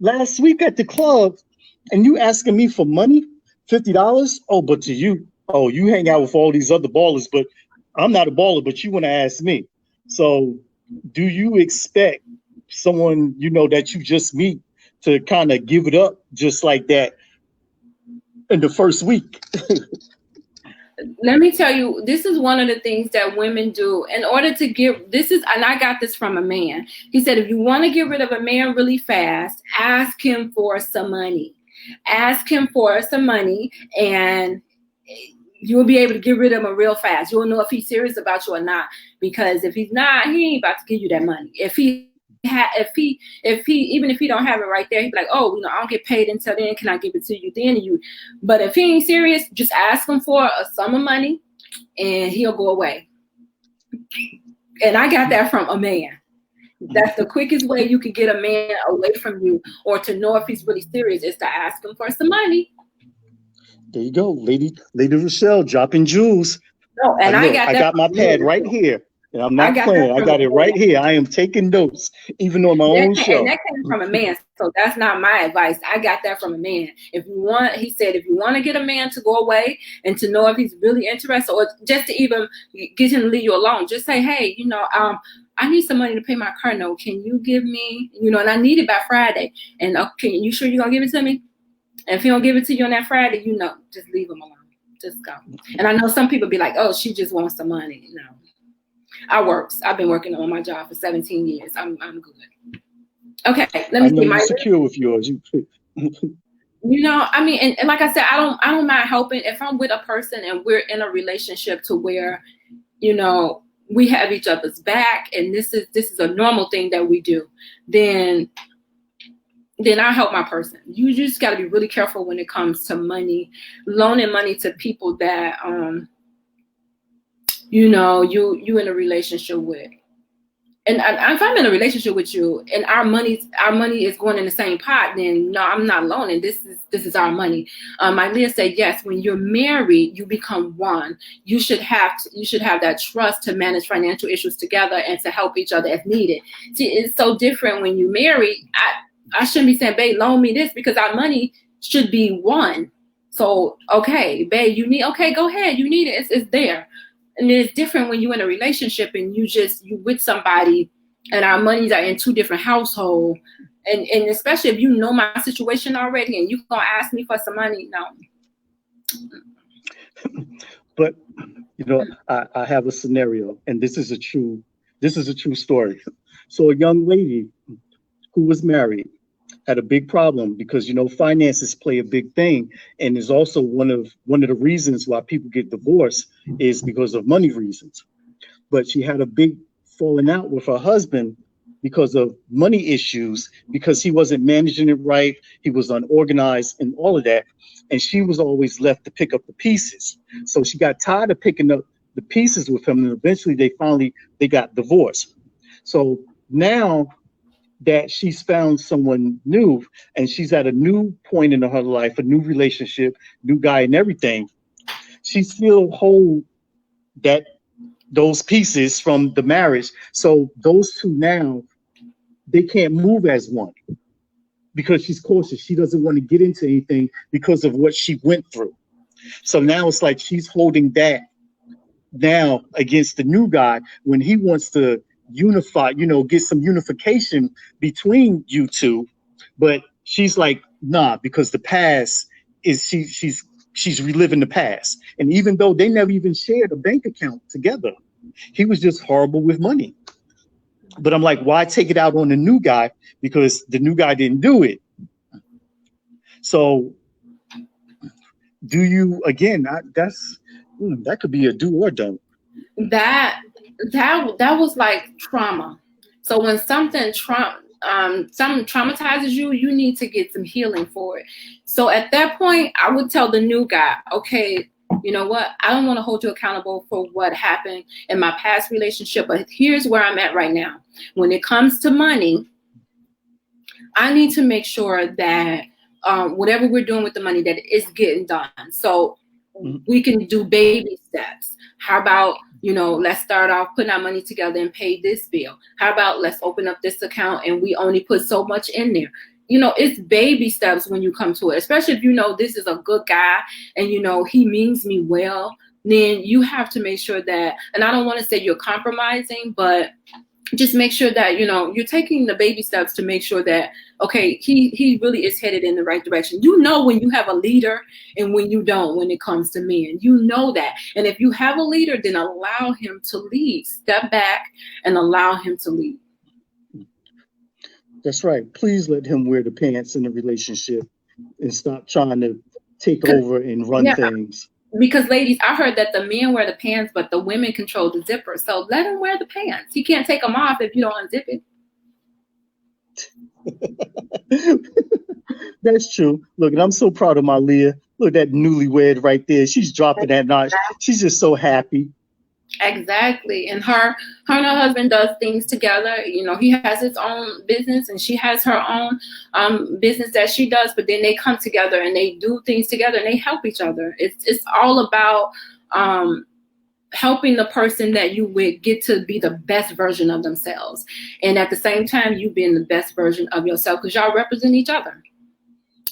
last week at the club, and you asking me for money, $50? Oh, but to you, you hang out with all these other ballers, but I'm not a baller, but you want to ask me. So do you expect someone, that you just meet to kind of give it up just like that in the first week? Let me tell you, this is one of the things that women do in order to and I got this from a man. He said, if you want to get rid of a man really fast, ask him for some money. Ask him for some money and you'll be able to get rid of him real fast. You'll know if he's serious about you or not. Because if he's not, he ain't about to give you that money. Even if he don't have it right there, he'd be like, I don't get paid until then. Can I give it to you then? But if he ain't serious, just ask him for a sum of money and he'll go away. And I got that from a man. That's the quickest way you can get a man away from you or to know if he's really serious is to ask him for some money. There you go, Lady ReShell, dropping jewels. No, and I got my pad right here. And I'm not playing. I got it right here. I am taking notes, even on my own show. And that came from a man, so that's not my advice. I got that from a man. He said, if you want to get a man to go away and to know if he's really interested, or just to even get him to leave you alone, just say, hey, I need some money to pay my car note. Can you give me, and I need it by Friday. And okay, you sure you're gonna give it to me? And if he don't give it to you on that Friday, just leave him alone. Just go. And I know some people be like, oh, she just wants the money. No. I've been working on my job for 17 years. I'm good. Okay, let me see my secure with yours. And like I said, I don't mind helping if I'm with a person and we're in a relationship to where, we have each other's back and this is a normal thing that we do, then I help my person. You just got to be really careful when it comes to money, loaning money to people that you in a relationship with. And if I'm in a relationship with you and our money is going in the same pot, then no, I'm not loaning. This is our money. Leah said, yes, when you're married, you become one. You should have that trust to manage financial issues together and to help each other if needed. See, it's so different when you're married. I shouldn't be saying, babe, loan me this, because our money should be one. So, okay, babe, you need, okay, go ahead. You need it. It's there. And it's different when you're in a relationship and you with somebody and our monies are in two different households And especially if you know my situation already and you gonna ask me for some money, no. But I have a scenario, and this is a true story. So a young lady who was married had a big problem because finances play a big thing, and is also one of the reasons why people get divorced is because of money reasons. But she had a big falling out with her husband because of money issues, because he wasn't managing it right, he was unorganized and all of that, and she was always left to pick up the pieces. So she got tired of picking up the pieces with him, and eventually they got divorced. So now that she's found someone new and she's at a new point in her life, a new relationship, new guy and everything, she still hold those pieces from the marriage. So those two now, they can't move as one because she's cautious. She doesn't want to get into anything because of what she went through. So now it's like she's holding that now against the new guy when he wants to unify, get some unification between you two. But she's like, nah, because the past is she's reliving the past. And even though they never even shared a bank account together, he was just horrible with money. But I'm like, why take it out on the new guy? Because the new guy didn't do it. So do you, again, that could be a do or don't. That was like trauma. So when something traumatizes you, you need to get some healing for it. So at that point, I would tell the new guy, okay, you know what? I don't want to hold you accountable for what happened in my past relationship, but here's where I'm at right now. When it comes to money, I need to make sure that whatever we're doing with the money, that it's getting done. So we can do baby steps. How about, let's start off putting our money together and pay this bill. How about let's open up this account and we only put so much in there. It's baby steps when you come to it, especially if this is a good guy and he means me well, then you have to make sure that, and I don't want to say you're compromising, but just make sure that, you're taking the baby steps to make sure that, okay, he really is headed in the right direction. When you have a leader and when you don't, when it comes to men, that. And if you have a leader, then allow him to lead. Step back and allow him to lead. That's right. Please let him wear the pants in the relationship and stop trying to take over and run things. Because ladies, I heard that the men wear the pants, but the women control the zipper. So let him wear the pants. He can't take them off if you don't unzip it. That's true. Look, and I'm so proud of my Leah. Look at that newlywed right there. She's dropping that notch. She's just so happy. Exactly. And her and her husband does things together. He has his own business and she has her own business that she does, but then they come together and they do things together and they help each other. It's all about helping the person that you with get to be the best version of themselves. And at the same time, you being the best version of yourself because y'all represent each other.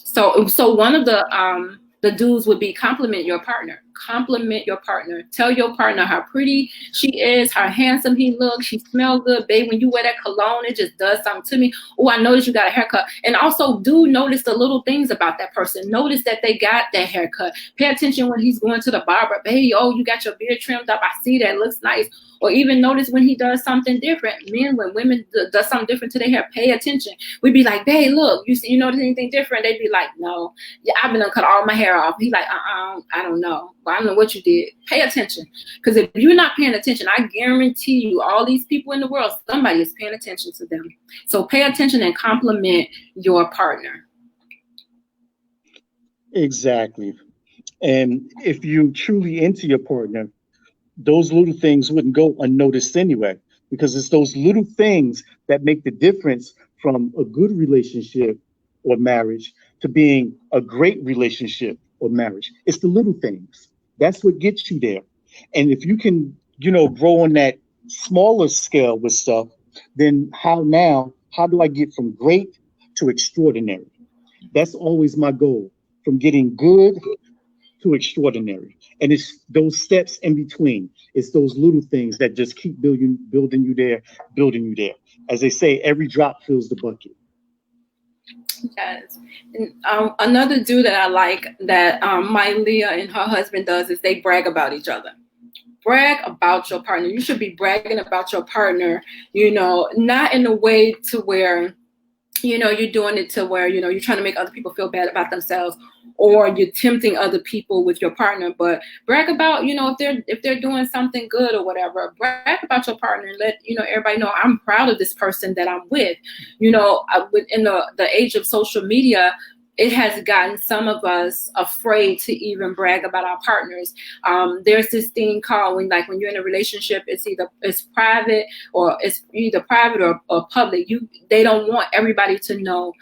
So one of the dues would be compliment your partner. Compliment your partner. Tell your partner how pretty she is, how handsome he looks. She smells good. Babe, when you wear that cologne, it just does something to me. Oh, I noticed you got a haircut. And also do notice the little things about that person. Notice that they got that haircut. Pay attention when he's going to the barber. Babe, you got your beard trimmed up. I see that. It looks nice. Or even notice when he does something different. Men, when women does something different to their hair, pay attention. We'd be like, babe, look, you notice anything different? They'd be like, no. Yeah, I've been cut all my hair off. He's like, I don't know. Well, I don't know what you did. Pay attention. Because if you're not paying attention, I guarantee you all these people in the world, somebody is paying attention to them. So pay attention and compliment your partner. Exactly. And if you truly into your partner, those little things wouldn't go unnoticed anyway, because it's those little things that make the difference from a good relationship or marriage to being a great relationship or marriage. It's the little things. That's what gets you there. And if you can, grow on that smaller scale with stuff, then how do I get from great to extraordinary? That's always my goal, from getting good to extraordinary. And it's those steps in between. It's those little things that just keep building you there. As they say, every drop fills the bucket. Yes. And, another do that I like that my Leah and her husband does is they brag about each other. Brag about your partner. You should be bragging about your partner, not in a way to where, you're doing it to where, you're trying to make other people feel bad about themselves, or you're tempting other people with your partner. But brag about, if they're doing something good or whatever, brag about your partner and let, everybody know I'm proud of this person that I'm with. In the age of social media, it has gotten some of us afraid to even brag about our partners. There's this thing called when you're in a relationship, it's private or it's either private or public. They don't want everybody to know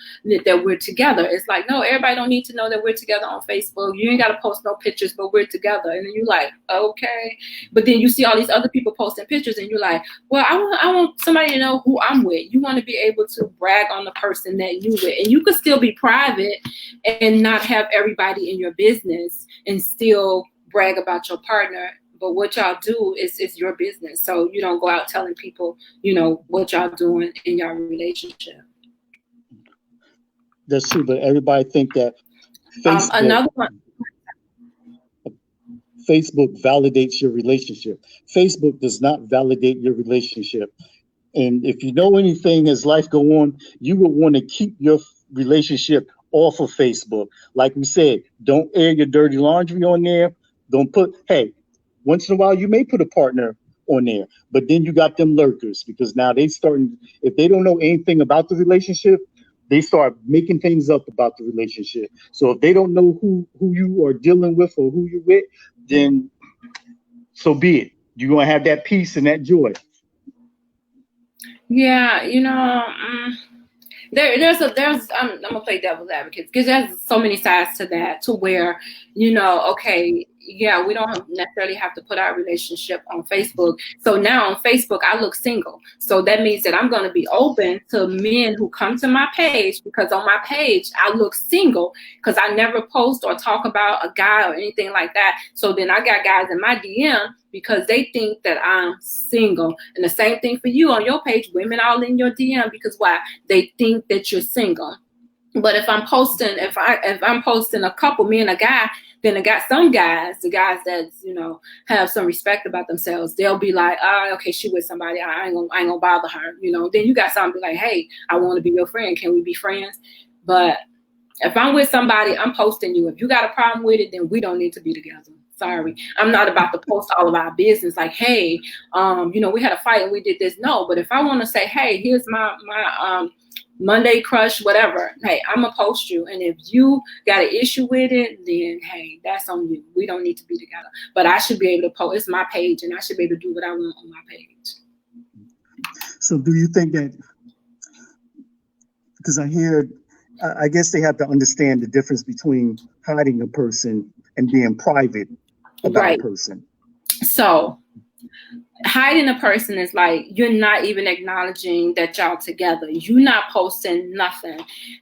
that we're together. It's like, no, everybody don't need to know that we're together on Facebook. You ain't got to post no pictures, but we're together. And then you're like, okay. But then you see all these other people posting pictures and you're like, well, I want somebody to know who I'm with. You want to be able to brag on the person that you with. And you could still be private and not have everybody in your business and still brag about your partner. But what y'all do is your business. So you don't go out telling people, what y'all doing in your relationship. That's true, but everybody think that another one. Facebook validates your relationship. Facebook does not validate your relationship. And if you know anything as life go on, you would want to keep your relationship off of Facebook. Like we said, don't air your dirty laundry on there. Don't once in a while you may put a partner on there, but then you got them lurkers, because now they starting, if they don't know anything about the relationship, they start making things up about the relationship. So if they don't know who you are dealing with or who you're with, then so be it. You're going to have that peace and that joy. Yeah, I'm gonna play devil's advocate, because there's so many sides to that, to where, okay, yeah, we don't necessarily have to put our relationship on Facebook. So now on Facebook, I look single. So that means that I'm going to be open to men who come to my page, because on my page, I look single, because I never post or talk about a guy or anything like that. So then I got guys in my DM because they think that I'm single. And the same thing for you on your page, women all in your DM, because why? They think that you're single. But if I'm posting, if I'm posting a couple, me and a guy, then I got some guys, the guys that, have some respect about themselves, they'll be like, okay, she with somebody, I ain't gonna bother her, Then you got some be like, hey, I want to be your friend. Can we be friends? But if I'm with somebody, I'm posting you. If you got a problem with it, then we don't need to be together. Sorry. I'm not about to post all of our business like, hey, we had a fight and we did this. No, but if I want to say, hey, here's my Monday crush, whatever, hey, I'm going to post you. And if you got an issue with it, then, hey, that's on you. We don't need to be together. But I should be able to post. It's my page, and I should be able to do what I want on my page. So do you think that, because I guess they have to understand the difference between hiding a person and being private about a person. So hiding a person is like, you're not even acknowledging that y'all together. You're not posting nothing.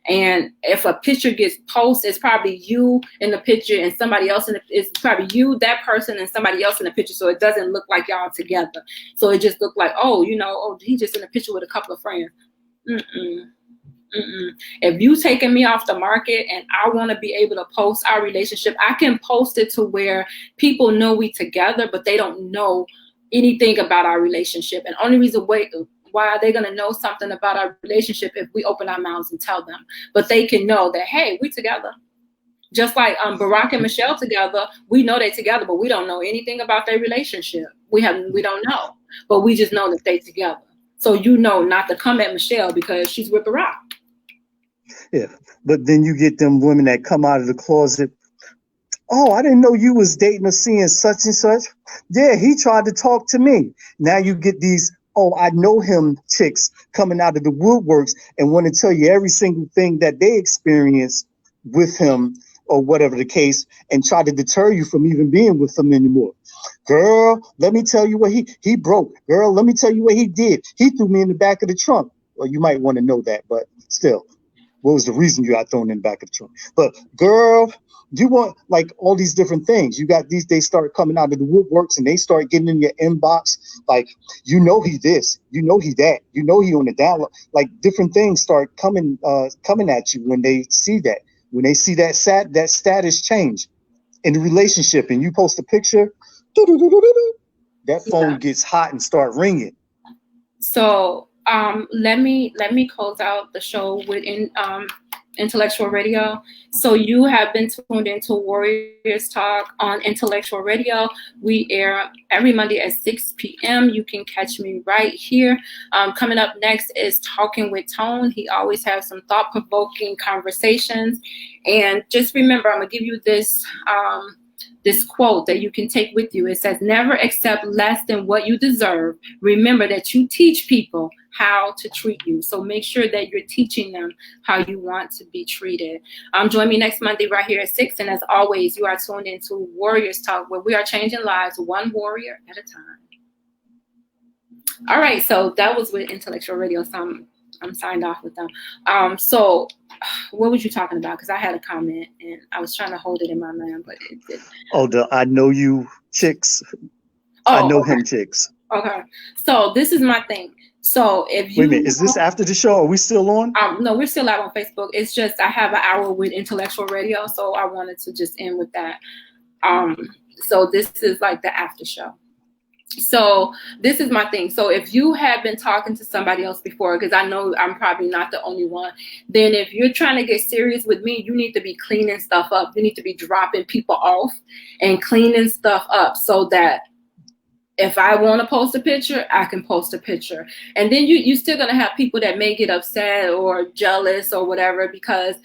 And if a picture gets posted, it's probably you in the picture and somebody else it's probably you, that person, and somebody else in the picture. So it doesn't look like y'all together. So it just looked like, he just in a picture with a couple of friends. If you taking me off the market and I want to be able to post our relationship, I can post it to where people know we together, but they don't know anything about our relationship. And only reason why are they going to know something about our relationship if we open our mouths and tell them? But they can know that, hey, we together. Just like Barack and Michelle together, we know they together, but we don't know anything about their relationship. We don't know, but we just know that they together. So not to come at Michelle because she's with Barack. Yeah, but then you get them women that come out of the closet. Oh, I didn't know you was dating or seeing such and such. Yeah, he tried to talk to me. Now you get these, I know him chicks coming out of the woodworks and want to tell you every single thing that they experienced with him or whatever the case, and try to deter you from even being with him anymore. Girl, let me tell you what he broke. Girl, let me tell you what he did. He threw me in the back of the trunk. Well, you might want to know that, but still. What was the reason you got thrown in the back of the trunk? But girl, you want like all these different things. You got these, they start coming out of the woodworks and they start getting in your inbox. Like, he this, he that, he on the download. Like different things start coming at you when they see that. When they see that status change in the relationship and you post a picture, that phone gets hot and start ringing. So let me close out the show with Intellectual Radio. So you have been tuned into Warriors Talk on Intellectual Radio. We air every Monday at 6 p.m. You can catch me right here. Coming up next is Talking with Tone. He always has some thought-provoking conversations. And just remember, I'm going to give you this quote that you can take with you. It says, never accept less than what you deserve. Remember that you teach people how to treat you. So make sure that you're teaching them how you want to be treated. Join me next Monday right here at 6. And as always, you are tuned into Warriors Talk, where we are changing lives one warrior at a time. All right. So that was with Intellectual Radio. So I'm signed off with them. So what was you talking about? Because I had a comment and I was trying to hold it in my mind, but it didn't. Oh, I know you chicks. I know him chicks. Okay. So this is my thing. So if you wait a minute, is this after the show? Are we still on? No, we're still out on Facebook. It's just I have an hour with Intellectual Radio, so I wanted to just end with that. So this is like the after show. So this is my thing. So if you have been talking to somebody else before, because I know I'm probably not the only one, then if you're trying to get serious with me, you need to be cleaning stuff up. You need to be dropping people off and cleaning stuff up so that if I want to post a picture, I can post a picture. And then you're still going to have people that may get upset or jealous or whatever because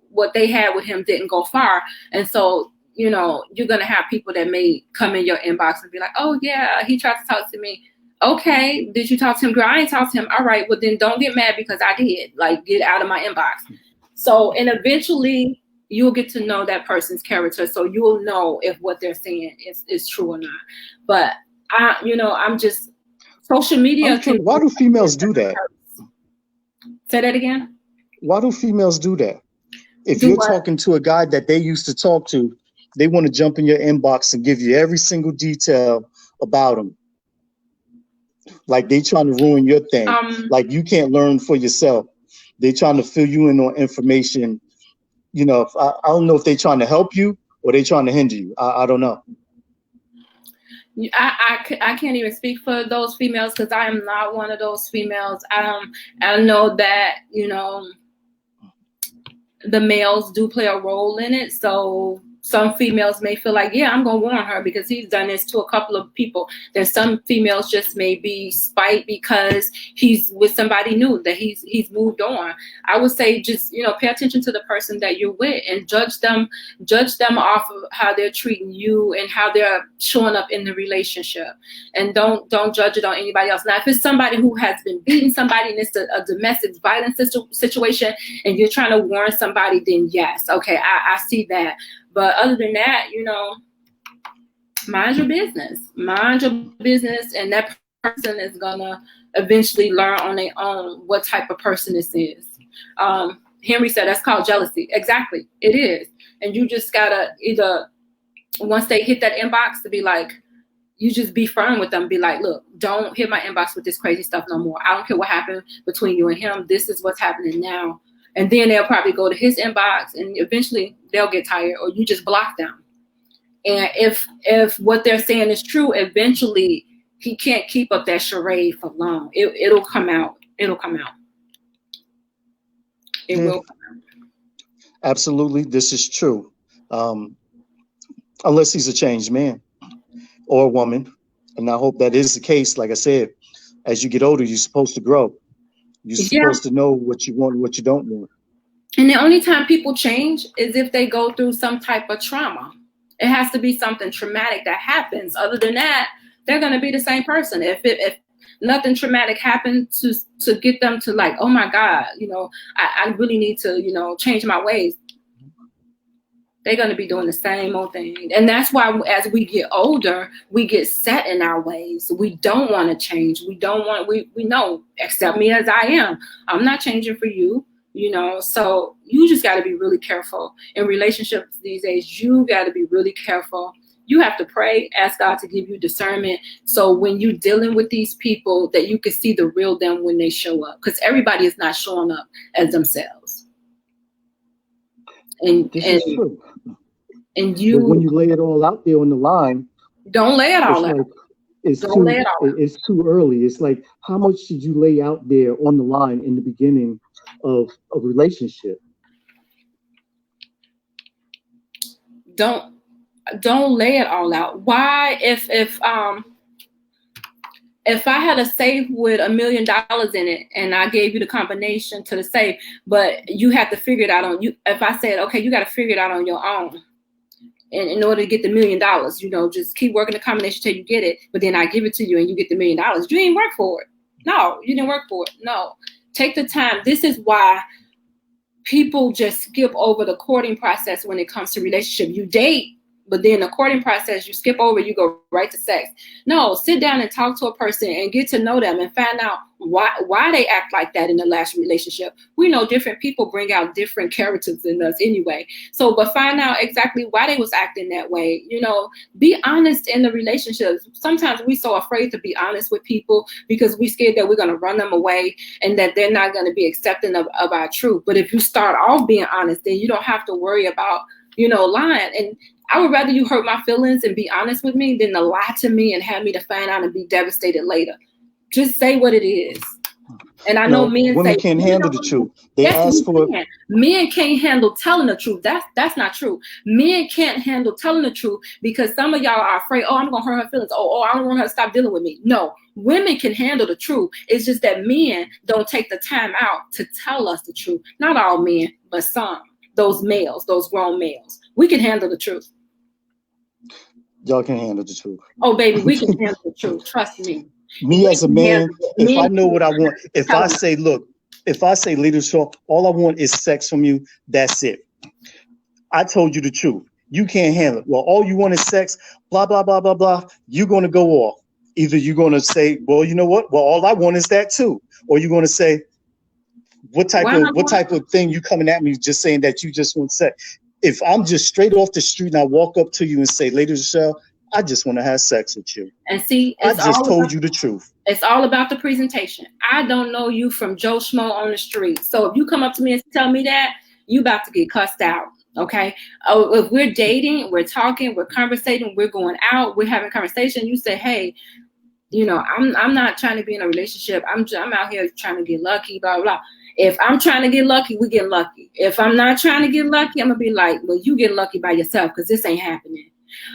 what they had with him didn't go far. And so, you know, you're going to have people that may come in your inbox and be like, oh, yeah, he tried to talk to me. Okay, did you talk to him? Girl, I ain't talked to him. All right, well, then don't get mad because I did. Like, get out of my inbox. So, and eventually you'll get to know that person's character. So you'll know if what they're saying is true or not. But I'm just social media. Why do females do that? Say that again. Why do females do that? If you're talking to a guy that they used to talk to, they want to jump in your inbox and give you every single detail about him. Like they trying to ruin your thing. Like you can't learn for yourself. They trying to fill you in on information. You know, I don't know if they trying to help you or they trying to hinder you. I don't know. I can't even speak for those females because I am not one of those females. I know that, you know, the males do play a role in it. So some females may feel like, yeah, I'm going to warn her because he's done this to a couple of people. Then some females just may be spite because he's with somebody new, that he's moved on. I would say just, you know, pay attention to the person that you're with and judge them off of how they're treating you and how they're showing up in the relationship. And don't judge it on anybody else. Now, if it's somebody who has been beating somebody and it's a domestic violence situation and you're trying to warn somebody, then yes, okay, I see that. But other than that, you know, mind your business. Mind your business, and that person is going to eventually learn on their own what type of person this is. Henry said that's called jealousy. Exactly. It is. And you just got to either, once they hit that inbox, to be like, you just be firm with them. Be like, look, don't hit my inbox with this crazy stuff no more. I don't care what happened between you and him. This is what's happening now. And then they'll probably go to his inbox and eventually they'll get tired or you just block them. And if what they're saying is true, eventually he can't keep up that charade for long. It'll come out. It'll come out. It will come out. Absolutely. This is true. Unless he's a changed man or a woman. And I hope that is the case. Like I said, as you get older, you're supposed to grow. You're supposed to know what you want and what you don't want. And the only time people change is if they go through some type of trauma. It has to be something traumatic that happens. Other than that, they're going to be the same person. If nothing traumatic happened to get them to like, oh my God, you know, I really need to, you know, change my ways. They're going to be doing the same old thing. And that's why as we get older, we get set in our ways. We don't want to change. We know, accept me as I am. I'm not changing for you. So you just got to be really careful in relationships these days. You got to be really careful. You have to pray, ask God to give you discernment. So when you're dealing with these people, that you can see the real them when they show up, because everybody is not showing up as themselves. And this is true. And but when you lay it all out there on the line, don't lay it all out. It's too early. It's like, how much did you lay out there on the line in the beginning of a relationship? Don't lay it all out. Why? If I had a safe with $1 million in it and I gave you the combination to the safe, but you have to figure it out on you. If I said, okay, you got to figure it out on your own. And in order to get the $1 million, just keep working the combination till you get it. But then I give it to you and you get the $1 million. You didn't work for it. No, you didn't work for it. No, take the time. This is why people just skip over the courting process when it comes to relationship. You date, but then the courting process, you skip over, you go right to sex. No, sit down and talk to a person and get to know them and find out why they act like that in the last relationship. We know different people bring out different characters in us anyway. So, but find out exactly why they was acting that way. Be honest in the relationships. Sometimes we're so afraid to be honest with people because we're scared that we're going to run them away and that they're not going to be accepting of our truth. But if you start off being honest, then you don't have to worry about, lying. And I would rather you hurt my feelings and be honest with me than to lie to me and have me to find out and be devastated later. Just say what it is. And I know women can't handle the truth. They ask for it. Men can't handle telling the truth. That's not true. Men can't handle telling the truth because some of y'all are afraid, I'm going to hurt her feelings. I don't want her to stop dealing with me. No, women can handle the truth. It's just that men don't take the time out to tell us the truth. Not all men, but some. Those males, those grown males. We can handle the truth. Y'all can handle the truth. Oh, baby, we can handle the truth. Trust me. Me as a man, if I know what I want, if I say, Lady Shaw, all I want is sex from you, that's it. I told you the truth. You can't handle it. Well, all you want is sex, blah, blah, blah, blah, blah. You're going to go off. Either you're going to say, well, you know what? Well, all I want is that too. Or you're going to say, what type of thing you coming at me just saying that you just want sex? If I'm just straight off the street and I walk up to you and say, Lady Rochelle, I just want to have sex with you. And see, I just told you the truth. It's all about the presentation. I don't know you from Joe Schmo on the street. So if you come up to me and tell me that, you about to get cussed out. Okay. If we're dating, we're talking, we're conversating, we're going out, we're having conversation. You say, hey, I'm not trying to be in a relationship. I'm out here trying to get lucky, blah, blah, blah. If I'm trying to get lucky, we get lucky. If I'm not trying to get lucky, I'm going to be like, well, you get lucky by yourself because this ain't happening.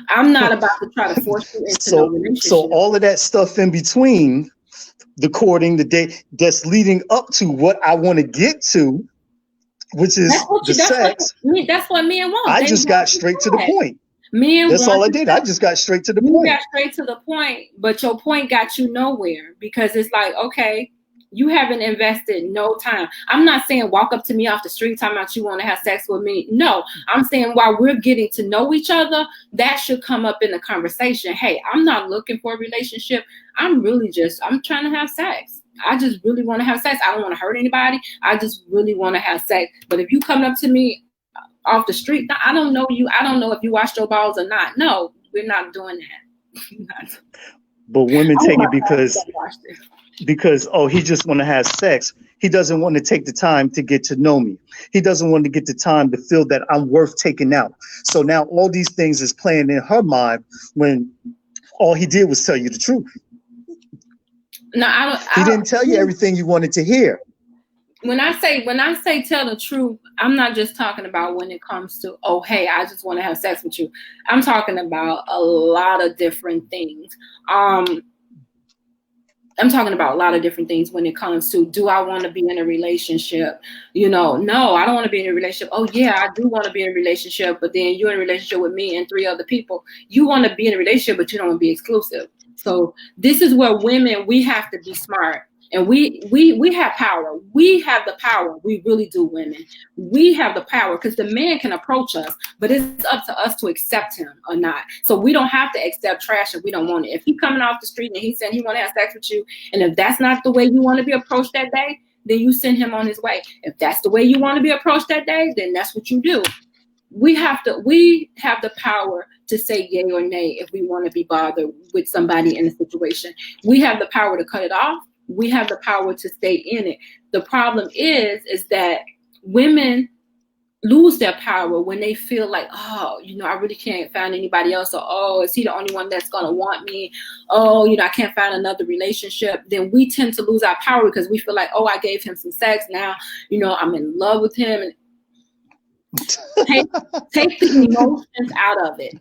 I'm not about to try to force you into no relationship. So all of that stuff in between the courting, the date, that's leading up to what I want to get to, which is the sex. That's what men want. I just got straight to the point. That's all I did. I just got straight to the point. You got straight to the point, but your point got you nowhere because it's like, okay, you haven't invested no time. I'm not saying walk up to me off the street talking about you want to have sex with me. No, I'm saying while we're getting to know each other, that should come up in the conversation. Hey, I'm not looking for a relationship. I'm trying to have sex. I just really want to have sex. I don't want to hurt anybody. I just really want to have sex. But if you come up to me off the street, I don't know you. I don't know if you washed your balls or not. No, we're not doing that. But women take it because he just want to have sex. He doesn't want to take the time to get to know me. He doesn't want to get the time to feel that I'm worth taking out. So now all these things is playing in her mind when all he did was tell you the truth. No, he didn't tell you everything you wanted to hear. When I say tell the truth, I'm not just talking about when it comes to, hey, I just want to have sex with you. I'm talking about a lot of different things. I'm talking about a lot of different things when it comes to, do I want to be in a relationship? No, I don't want to be in a relationship. Oh yeah, I do want to be in a relationship, but then you're in a relationship with me and 3 other people. You want to be in a relationship, but you don't want to be exclusive. So this is where women, we have to be smart. And we have power. We have the power. We really do, women. We have the power because the man can approach us, but it's up to us to accept him or not. So we don't have to accept trash if we don't want it. If he's coming off the street and he's saying he want to have sex with you, and if that's not the way you want to be approached that day, then you send him on his way. If that's the way you want to be approached that day, then that's what you do. We have the power to say yay or nay if we want to be bothered with somebody in a situation. We have the power to cut it off. We have the power to stay in it. The problem is that women lose their power when they feel like, oh, I really can't find anybody else, or oh, is he the only one that's going to want me? Oh, I can't find another relationship. Then we tend to lose our power because we feel like, oh, I gave him some sex. Now, I'm in love with him. And take the emotions out of it.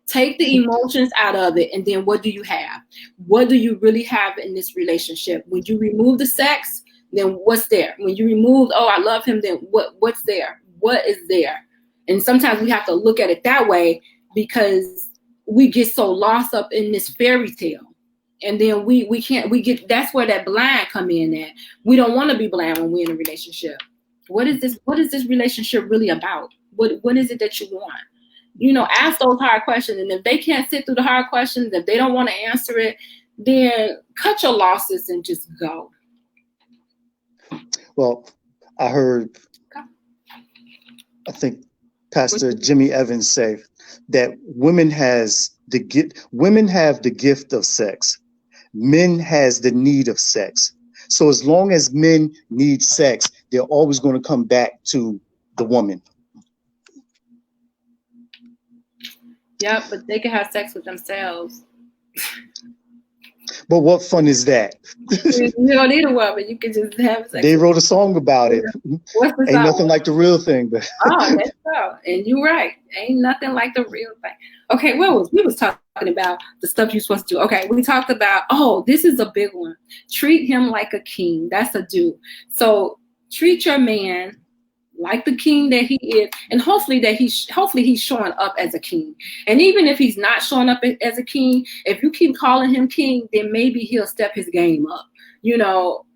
Take the emotions out of it. And then what do you have? What do you really have in this relationship? When you remove the sex, then what's there? When you remove, oh, I love him, then what's there? What is there? And sometimes we have to look at it that way because we get so lost up in this fairy tale. And then that's where that blind come in at. We don't want to be blind when we're in a relationship. What is this relationship really about? What is it that you want? Ask those hard questions. And if they can't sit through the hard questions, if they don't want to answer it, then cut your losses and just go. Well, I think Pastor Jimmy Evans say that women have the gift of sex. Men has the need of sex. So as long as men need sex, they're always going to come back to the woman. Yeah, but they can have sex with themselves. But what fun is that? You don't need a woman. You can just have sex. They wrote a song about it. What's the Ain't song? nothing like the real thing. But oh, that's so. And you're right. Ain't nothing like the real thing. Okay, we was talking about the stuff you're supposed to do. Okay, we talked about, this is a big one. Treat him like a king. That's a do. So treat your man like the king that he is, and hopefully he's showing up as a king. And even if he's not showing up as a king, if you keep calling him king, then maybe he'll step his game up.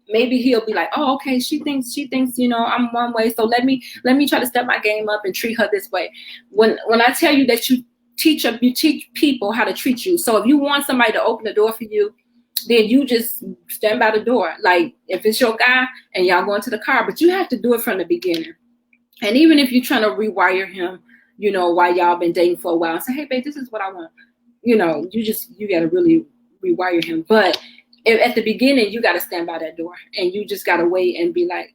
Maybe he'll be like, oh, okay, she thinks, I'm one way, so let me try to step my game up and treat her this way. When I tell you that you teach people how to treat you. So if you want somebody to open the door for you, then you just stand by the door. Like if it's your guy and y'all go into the car, but you have to do it from the beginning. And even if you're trying to rewire him, while y'all been dating for a while, and say, hey, babe, this is what I want. You got to really rewire him. But at the beginning, you got to stand by that door, and you just got to wait and be like,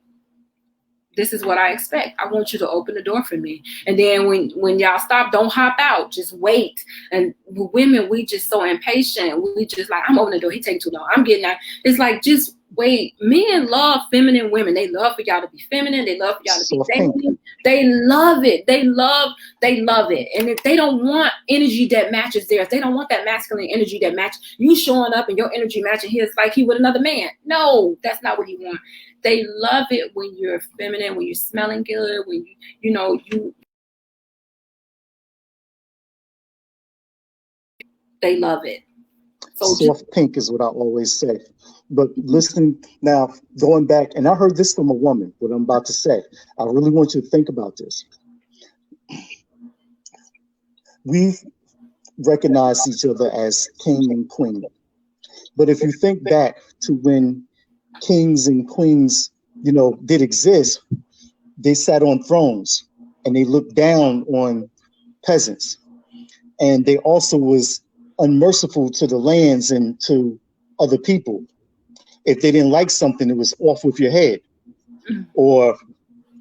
this is what I expect. I want you to open the door for me. And then when y'all stop, don't hop out. Just wait. And women, we just so impatient. We just like, I'm opening the door. He taking too long. I'm getting out. It's like, just wait. Men love feminine women. They love for y'all to be feminine. They love for y'all to be dating. They love it. They love it. And if they don't want energy that matches theirs, they don't want that masculine energy that matches you showing up and your energy matching his like he with another man. No, that's not what he wants. They love it when you're feminine, when you're smelling good, when they love it. So soft pink is what I always say. But listen now, going back, and I heard this from a woman, what I'm about to say. I really want you to think about this. We recognize each other as king and queen. But if you think back to when kings and queens, did exist, they sat on thrones and they looked down on peasants. And they also was unmerciful to the lands and to other people. If they didn't like something, it was off with your head or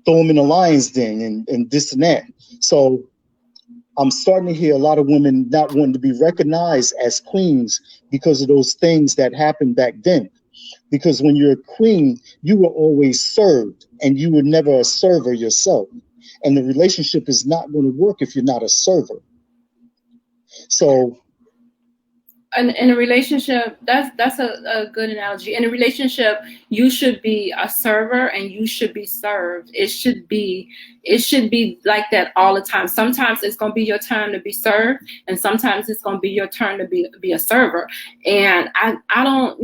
throw them in a lion's den and this and that. So I'm starting to hear a lot of women not wanting to be recognized as queens because of those things that happened back then. Because when you're a queen, you were always served and you were never a server yourself. And the relationship is not going to work if you're not a server. So in a relationship, that's a good analogy. In a relationship, you should be a server and you should be served. It should be like that all the time. Sometimes it's going to be your turn to be served, and sometimes it's going to be your turn to be a server. And I don't,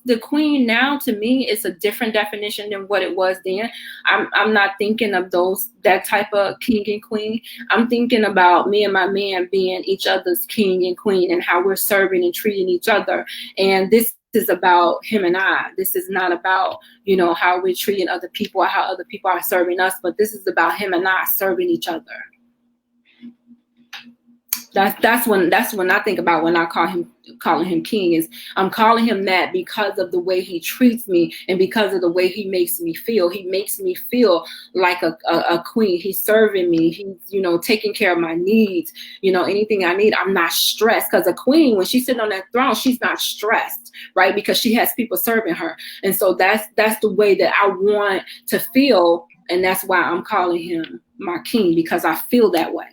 the queen now to me is a different definition than what it was then. I'm not thinking of that type of king and queen. I'm thinking about me and my man being each other's king and queen and how we're serving and treating each other. And this is about him and I. This is not about, you know, how we're treating other people or how other people are serving us, but this is about him and I serving each other. That's when I think about when I calling him king, is I'm calling him that because of the way he treats me and because of the way he makes me feel. He makes me feel like a queen. He's serving me. He's, you know, taking care of my needs. You know, anything I need, I'm not stressed, because a queen, when she's sitting on that throne, she's not stressed, right? Because she has people serving her. And so that's the way that I want to feel. And that's why I'm calling him my king, because I feel that way.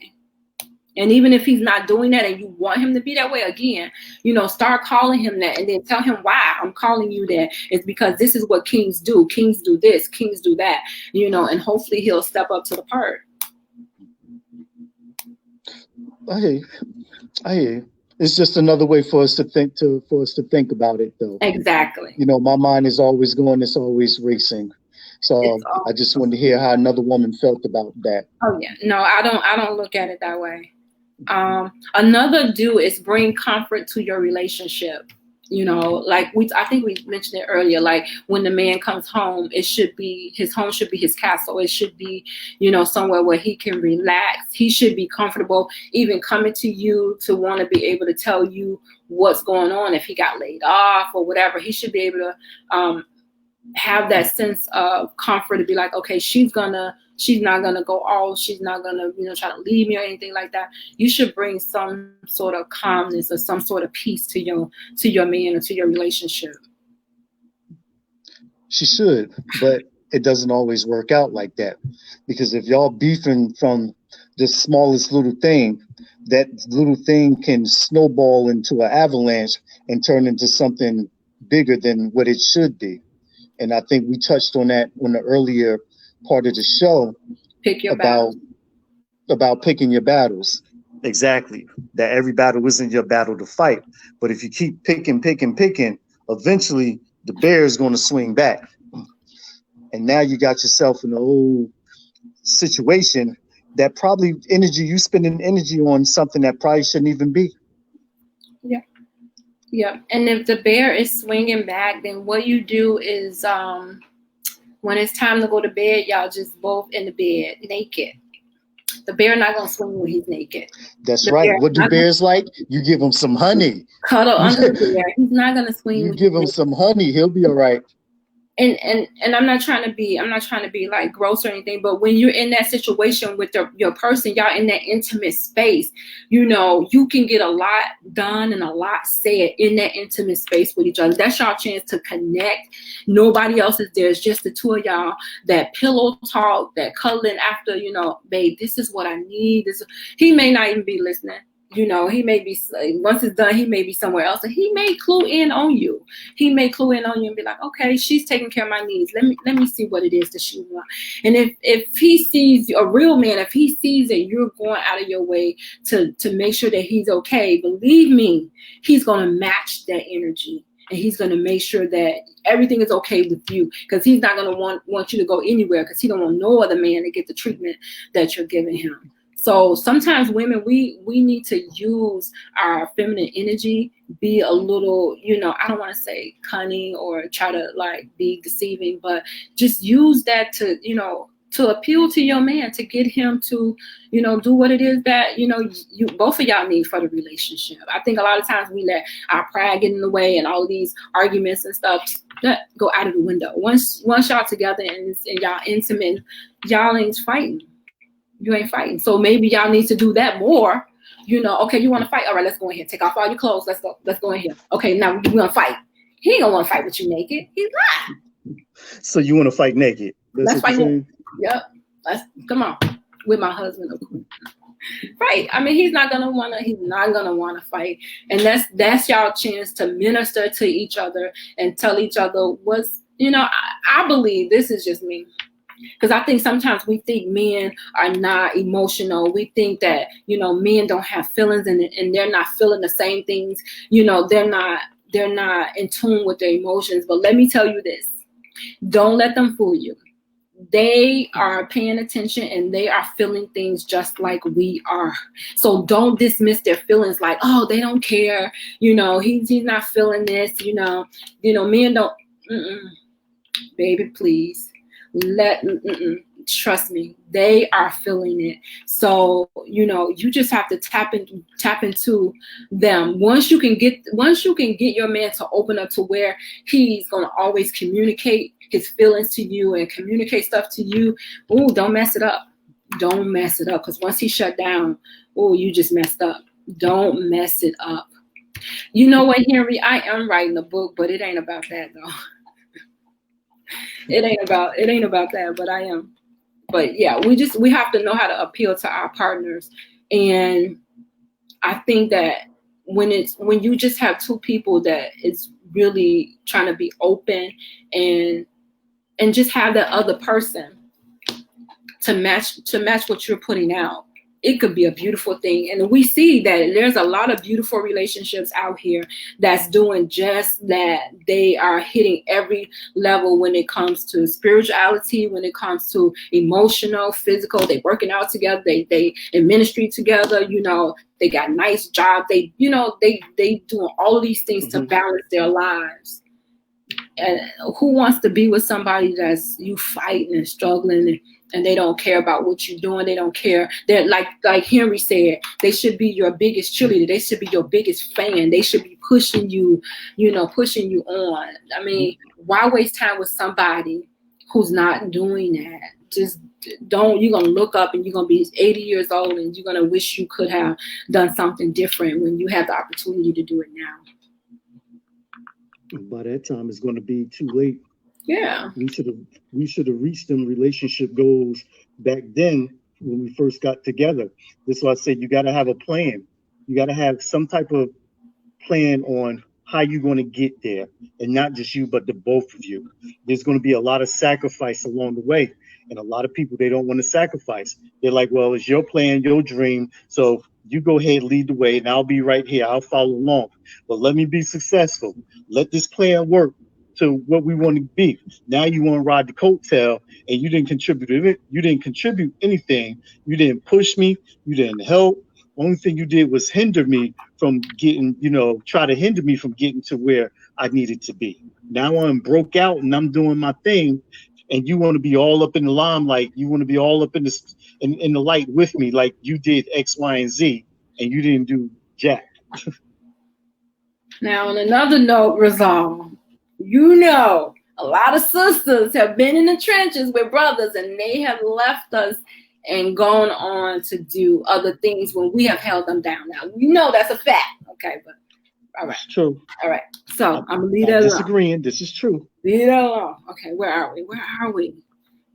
And even if he's not doing that and you want him to be that way, again, you know, start calling him that and then tell him why I'm calling you that. It's because this is what kings do. Kings do this, kings do that, you know, and hopefully he'll step up to the part. I hear you. It's just another way for us to think about it, though. Exactly. You know, my mind is always going, it's always racing. So I just wanted to hear how another woman felt about that. Oh yeah. No, I don't look at it that way. Another do is bring comfort to your relationship. You know, like I think we mentioned it earlier, like when the man comes home, his home should be his castle. It should be, you know, somewhere where he can relax. He should be comfortable, even coming to you to want to be able to tell you what's going on. If he got laid off or whatever, he should be able to have that sense of comfort to be like, okay, she's not gonna go off, she's not gonna, you know, try to leave me or anything like that. You should bring some sort of calmness or some sort of peace to your man or to your relationship. She should, but it doesn't always work out like that, because if y'all beefing from the smallest little thing, that little thing can snowball into an avalanche and turn into something bigger than what it should be. And I think we touched on that on the earlier part of the show about picking your battles. Exactly. That every battle isn't your battle to fight. But if you keep picking, eventually the bear is going to swing back. And now you got yourself in a whole situation that probably you spending energy on something that probably shouldn't even be. Yeah. Yeah, and if the bear is swinging back, then what you do is when it's time to go to bed, y'all just both in the bed naked. The bear not going to swing when he's naked. That's right. What do bears like? You give him some honey. Cuddle under the bear. He's not going to swing. You give him some honey, he'll be all right. And I'm not trying to be like gross or anything, but when you're in that situation with your person, y'all in that intimate space, you know, you can get a lot done and a lot said in that intimate space with each other. That's y'all chance to connect. Nobody else is there. It's just the two of y'all. That pillow talk, that cuddling after, you know, babe, this is what I need. He may not even be listening. You know, he may be, once it's done, he may be somewhere else, and he may clue in on you. He may clue in on you and be like, okay, she's taking care of my needs. Let me see what it is that she wants. And if he sees, a real man, if he sees that you're going out of your way to make sure that he's okay, believe me, he's going to match that energy. And he's going to make sure that everything is okay with you, because he's not going to want you to go anywhere, because he don't want no other man to get the treatment that you're giving him. So sometimes women, we need to use our feminine energy, be a little, you know, I don't want to say cunning or try to like be deceiving, but just use that to, you know, to appeal to your man, to get him to, you know, do what it is that, you know, you both of y'all need for the relationship. I think a lot of times we let our pride get in the way and all of these arguments and stuff that go out of the window. Once y'all together and y'all intimate, y'all ain't fighting. You ain't fighting. So maybe y'all need to do that more. You know, okay, you want to fight? All right, let's go in here. Take off all your clothes. Let's go in here. Okay, now we're going to fight. He ain't going to want to fight with you naked. He's not. So you want to fight naked? Let's fight naked. Yep. Come on. With my husband. Right. I mean, he's not going to want to fight. And that's y'all chance to minister to each other and tell each other what's, you know, I believe, this is just me, because I think sometimes we think men are not emotional. We think that, you know, men don't have feelings and they're not feeling the same things. You know, they're not in tune with their emotions. But let me tell you this. Don't let them fool you. they are paying attention and they are feeling things just like we are. So don't dismiss their feelings like, oh, they don't care. He's not feeling this. Men don't. Baby, please. Trust me, they are feeling it. So, you just have to tap into them. Once you can get your man to open up to where he's going to always communicate his feelings to you and communicate stuff to you. Oh, don't mess it up. Don't mess it up. Because once he shut down, you just messed up. Don't mess it up. You know what, Henry? I am writing a book, but it ain't about that though. It ain't about that, but I am. But yeah, we have to know how to appeal to our partners. And I think that when you just have two people that is really trying to be open and just have that other person to match what you're putting out, it could be a beautiful thing. And we see that there's a lot of beautiful relationships out here that's doing just that. They are hitting every level when it comes to spirituality, when it comes to emotional, physical. They working out together. They in ministry together. They got nice jobs. They doing all of these things to balance their lives. And who wants to be with somebody that's you fighting and struggling and they don't care about what you're doing? They don't care. They're like Henry said, they should be your biggest cheerleader. They should be your biggest fan. They should be pushing you, pushing you on. I mean, why waste time with somebody who's not doing that? Just don't. You're going to look up and you're going to be 80 years old and you're going to wish you could have done something different when you have the opportunity to do it now. By that time, it's going to be too late. Yeah. We should have reached them relationship goals back then when we first got together. That's why I said you got to have a plan. You got to have some type of plan on how you're going to get there, and not just you, but the both of you. There's going to be a lot of sacrifice along the way, and a lot of people, they don't want to sacrifice. They're like, well, it's your plan, your dream, so you go ahead, lead the way, and I'll be right here. I'll follow along. But let me be successful. Let this plan work to what we want to be. Now you want to ride the coattail, and you didn't contribute. You didn't contribute anything. You didn't push me. You didn't help. Only thing you did was hinder me from getting, try to hinder me from getting to where I needed to be. Now I'm broke out and I'm doing my thing, and you want to be all up in the limelight. You want to be all up in the light with me, like you did X, Y, and Z, and you didn't do jack. Now, on another note, Rizal, a lot of sisters have been in the trenches with brothers, and they have left us and gone on to do other things when we have held them down. Now, that's a fact. Okay, but all right. It's true. All right. So I'm going to leave that alone. Disagreeing. This is true. Leave it alone. Okay, where are we?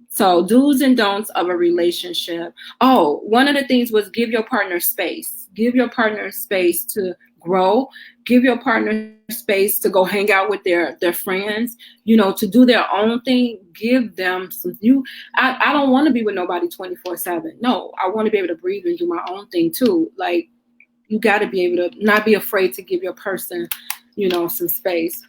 So do's and don'ts of a relationship. Oh, one of the things was give your partner space. Give your partner space to grow. Give your partner space to go hang out with their friends, to do their own thing. Give them some. I don't want to be with nobody 24/7. No, I want to be able to breathe and do my own thing too. Like, you got to be able to not be afraid to give your person, some space.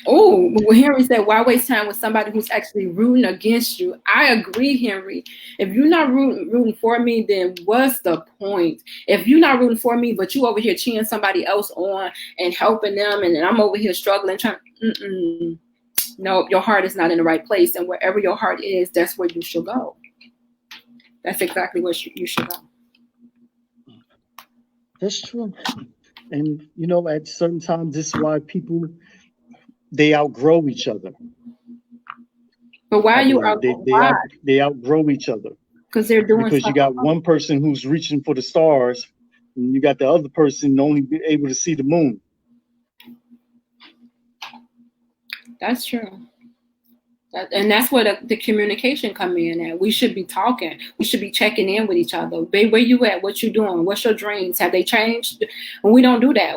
Oh, Henry said, why waste time with somebody who's actually rooting against you? I agree, Henry. If you're not rooting for me, then what's the point? If you're not rooting for me, but you over here cheering somebody else on and helping them, and I'm over here struggling, no, your heart is not in the right place. And wherever your heart is, that's where you should go. That's exactly where you should go. That's true. And, at certain times, this is why people, they outgrow each other. But why they outgrow each other? Because they're doing. Because you got one person who's reaching for the stars, and you got the other person only be able to see the moon. That's true. And that's where the communication come in at. We should be talking. We should be checking in with each other. Babe, where you at? What you doing? What's your dreams? Have they changed? And we don't do that.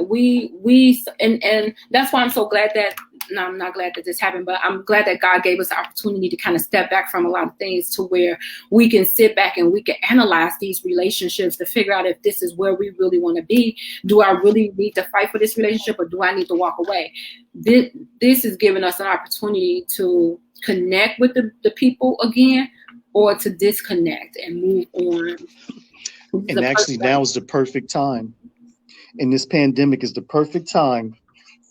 And that's why I'm so glad that, no, I'm not glad that this happened, but I'm glad that God gave us the opportunity to kind of step back from a lot of things to where we can sit back and we can analyze these relationships to figure out if this is where we really want to be. Do I really need to fight for this relationship, or do I need to walk away? This is giving us an opportunity to connect with the people again, or to disconnect and move on. And actually now is the perfect time. And this pandemic is the perfect time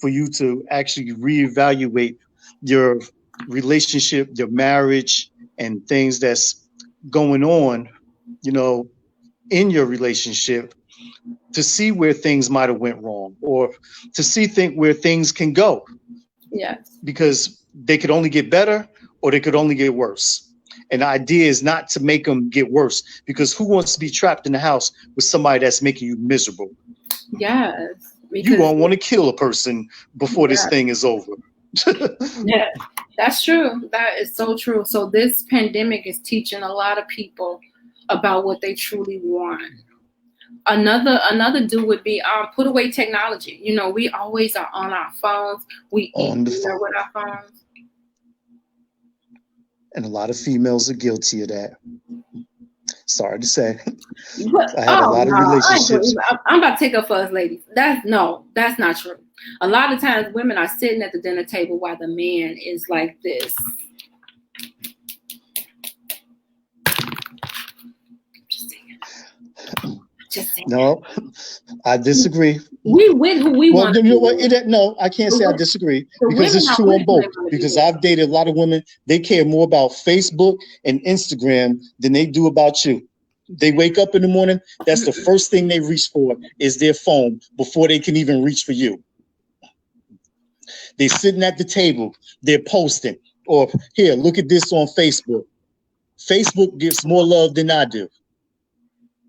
for you to actually reevaluate your relationship, your marriage, and things that's going on, you know, in your relationship, to see where things might have went wrong, or to think where things can go. Yes. Because they could only get better or they could only get worse. And the idea is not to make them get worse, because who wants to be trapped in the house with somebody that's making you miserable? Yes. You won't want to kill a person before this thing is over. Yeah, that's true. That is so true. So this pandemic is teaching a lot of people about what they truly want. Another do would be put away technology. You know, we always are on our phones. We eat with our phones. And a lot of females are guilty of that. Sorry to say. I have a lot of relationships. I'm about to take up for us ladies. That's not true. A lot of times women are sitting at the dinner table while the man is like this. No, I disagree. We win who we want. You know what? No, I can't say I disagree, because it's true on both. Because I've dated a lot of women. They care more about Facebook and Instagram than they do about you. They wake up in the morning. That's the first thing they reach for is their phone before they can even reach for you. They're sitting at the table. They're posting. Or here, look at this on Facebook. Facebook gives more love than I do.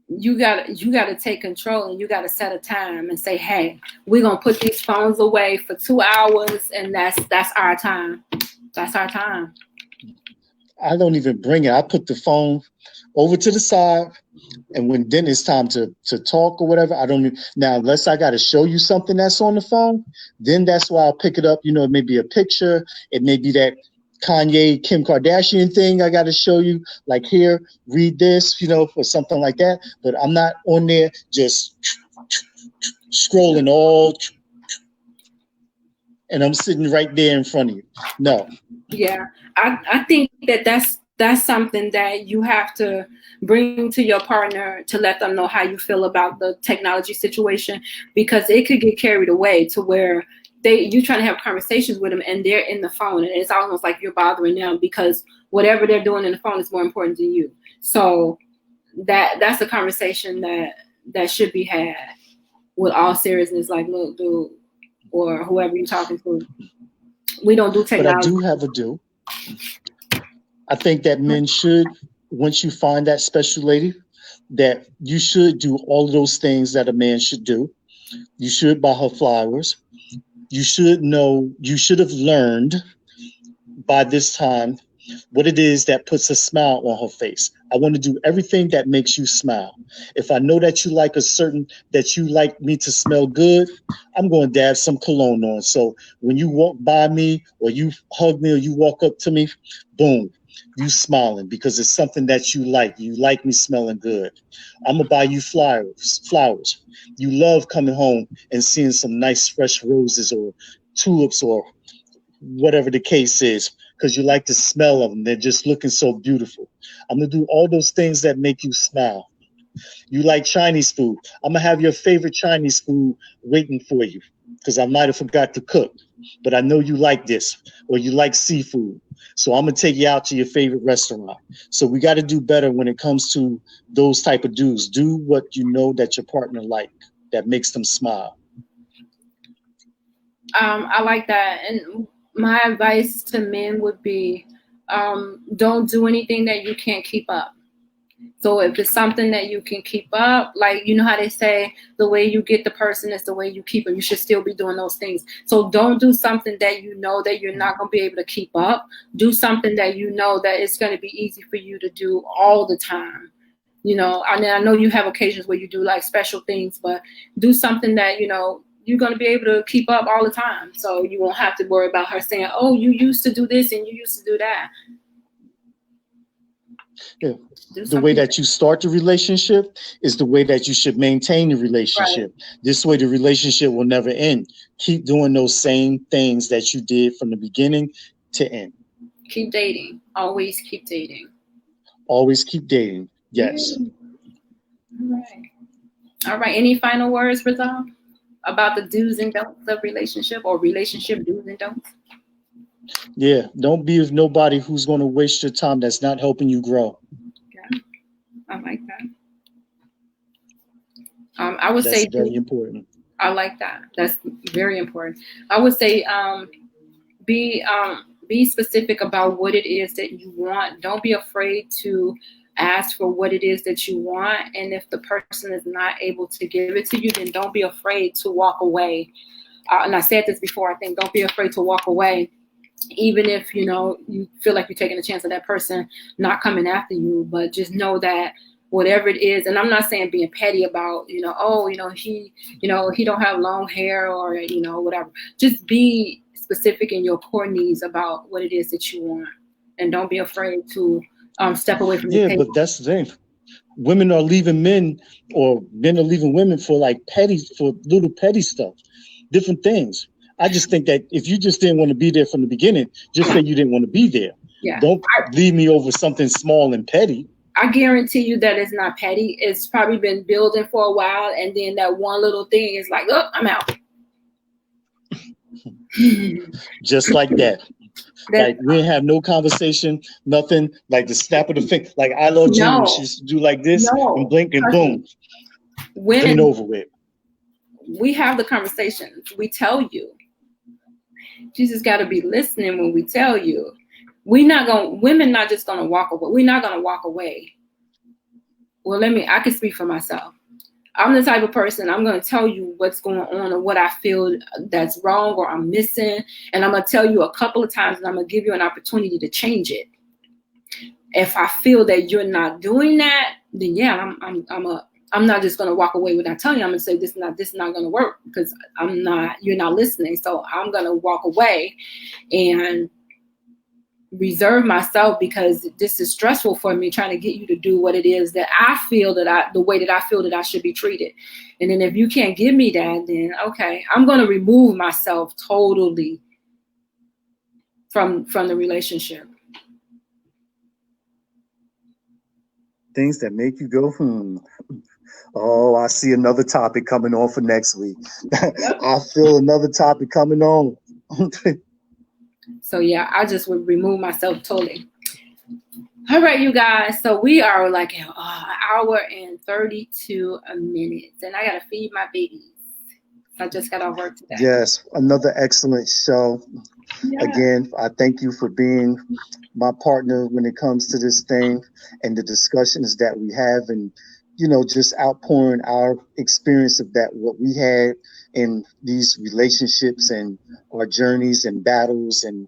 You gotta take control, and you gotta set a time and say, hey, we're gonna put these phones away for 2 hours, and that's our time. That's our time. I don't even bring it. I put the phone over to the side, and when then it's time to talk or whatever, I don't even, now unless I gotta show you something that's on the phone, then that's why I'll pick it up. You know, it may be a picture, it may be that Kanye, Kim Kardashian thing I got to show you, like, here, read this, you know, or something like that. But I'm not on there just scrolling all, and I'm sitting right there in front of you. No. Yeah, I think that's something that you have to bring to your partner to let them know how you feel about the technology situation, because it could get carried away to where you trying to have conversations with them and they're in the phone, and it's almost like you're bothering them because whatever they're doing in the phone is more important than you. So that's a conversation that should be had with all seriousness. Like, look, dude, or whoever you're talking to, we don't do technology. But I do have a do. I think that men should, once you find that special lady, that you should do all of those things that a man should do. You should buy her flowers. You should know, you should have learned by this time what it is that puts a smile on her face. I want to do everything that makes you smile. If I know that you like that you like me to smell good, I'm going to dab some cologne on. So when you walk by me or you hug me or you walk up to me, boom, you smiling because it's something that you like. You like me smelling good. I'm going to buy you flowers. You love coming home and seeing some nice fresh roses or tulips or whatever the case is, because you like the smell of them. They're just looking so beautiful. I'm going to do all those things that make you smile. You like Chinese food. I'm going to have your favorite Chinese food waiting for you because I might have forgot to cook, but I know you like this, or you like seafood. So I'm going to take you out to your favorite restaurant. So we got to do better when it comes to those type of do's. Do what you know that your partner like, that makes them smile. I like that. And my advice to men would be, don't do anything that you can't keep up. So if it's something that you can keep up, like, you know how they say the way you get the person is the way you keep them. You should still be doing those things. So don't do something that you know that you're not going to be able to keep up. Do something that you know that it's going to be easy for you to do all the time. You know, I mean, I know you have occasions where you do like special things, but do something that, you know, you're going to be able to keep up all the time. So you won't have to worry about her saying, oh, you used to do this and you used to do that. Yeah. The way that you start the relationship is the way that you should maintain the relationship. Right. This way the relationship will never end. Keep doing those same things that you did from the beginning to end. Keep dating. Always keep dating. Always keep dating. Yes. All right. Any final words, Rizal, about the do's and don'ts of relationship, or relationship do's and don'ts? Yeah. Don't be with nobody who's going to waste your time that's not helping you grow. Yeah. I like that. I would say that's very important. I like that. That's very important. I would say be specific about what it is that you want. Don't be afraid to ask for what it is that you want. And if the person is not able to give it to you, then don't be afraid to walk away. And I said this before, I think, don't be afraid to walk away. Even if, you feel like you're taking a chance of that person not coming after you, but just know that whatever it is, and I'm not saying being petty about, he don't have long hair or, whatever. Just be specific in your core needs about what it is that you want. And don't be afraid to step away from the table. Yeah, but that's the thing. Women are leaving men, or men are leaving women for little petty stuff, different things. I just think that if you just didn't want to be there from the beginning, just say you didn't want to be there. Yeah. Don't leave me over something small and petty. I guarantee you that it's not petty. It's probably been building for a while, and then that one little thing is like, oh, I'm out. Just like that. Like we didn't have no conversation, nothing. Like the snap of the finger. Like I love Junior. She used to do like this and blink and boom. Women over with. We have the conversations. We tell you. You just got to be listening when we tell you. Women not just going to walk away. We're not going to walk away. Well, I can speak for myself. I'm the type of person, I'm going to tell you what's going on or what I feel that's wrong or I'm missing. And I'm going to tell you a couple of times, and I'm going to give you an opportunity to change it. If I feel that you're not doing that, then yeah, I'm not just going to walk away without telling you. I'm going to say this is not going to work because you're not listening. So I'm going to walk away and reserve myself because this is stressful for me, trying to get you to do what it is that I feel the way that I feel that I should be treated. And then if you can't give me that, then okay, I'm going to remove myself totally from the relationship. Things that make you go, Oh, I see another topic coming on for next week. I feel another topic coming on. So yeah, I just would remove myself totally. All right, you guys. So we are like an hour and 32 minutes, and I gotta feed my babies. I just got off work today. Yes, another excellent show. Yeah. Again, I thank you for being my partner when it comes to this thing and the discussions that we have, and just outpouring our experience of that, what we had in these relationships and our journeys and battles and,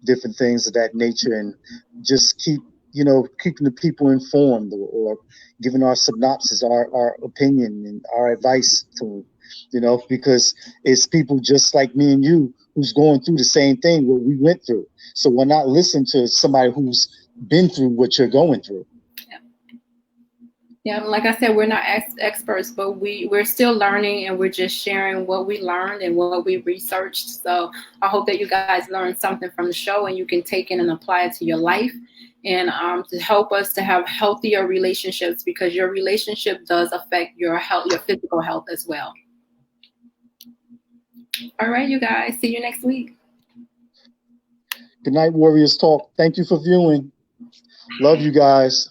different things of that nature, and just keeping the people informed or giving our synopsis, our opinion and our advice to them, because it's people just like me and you who's going through the same thing what we went through. So why not listen to somebody who's been through what you're going through? Yeah, like I said, we're not experts, but we're still learning, and we're just sharing what we learned and what we researched. So I hope that you guys learned something from the show and you can take it and apply it to your life, and to help us to have healthier relationships, because your relationship does affect your health, your physical health as well. All right, you guys. See you next week. Good night, Warriors Talk. Thank you for viewing. Love you guys.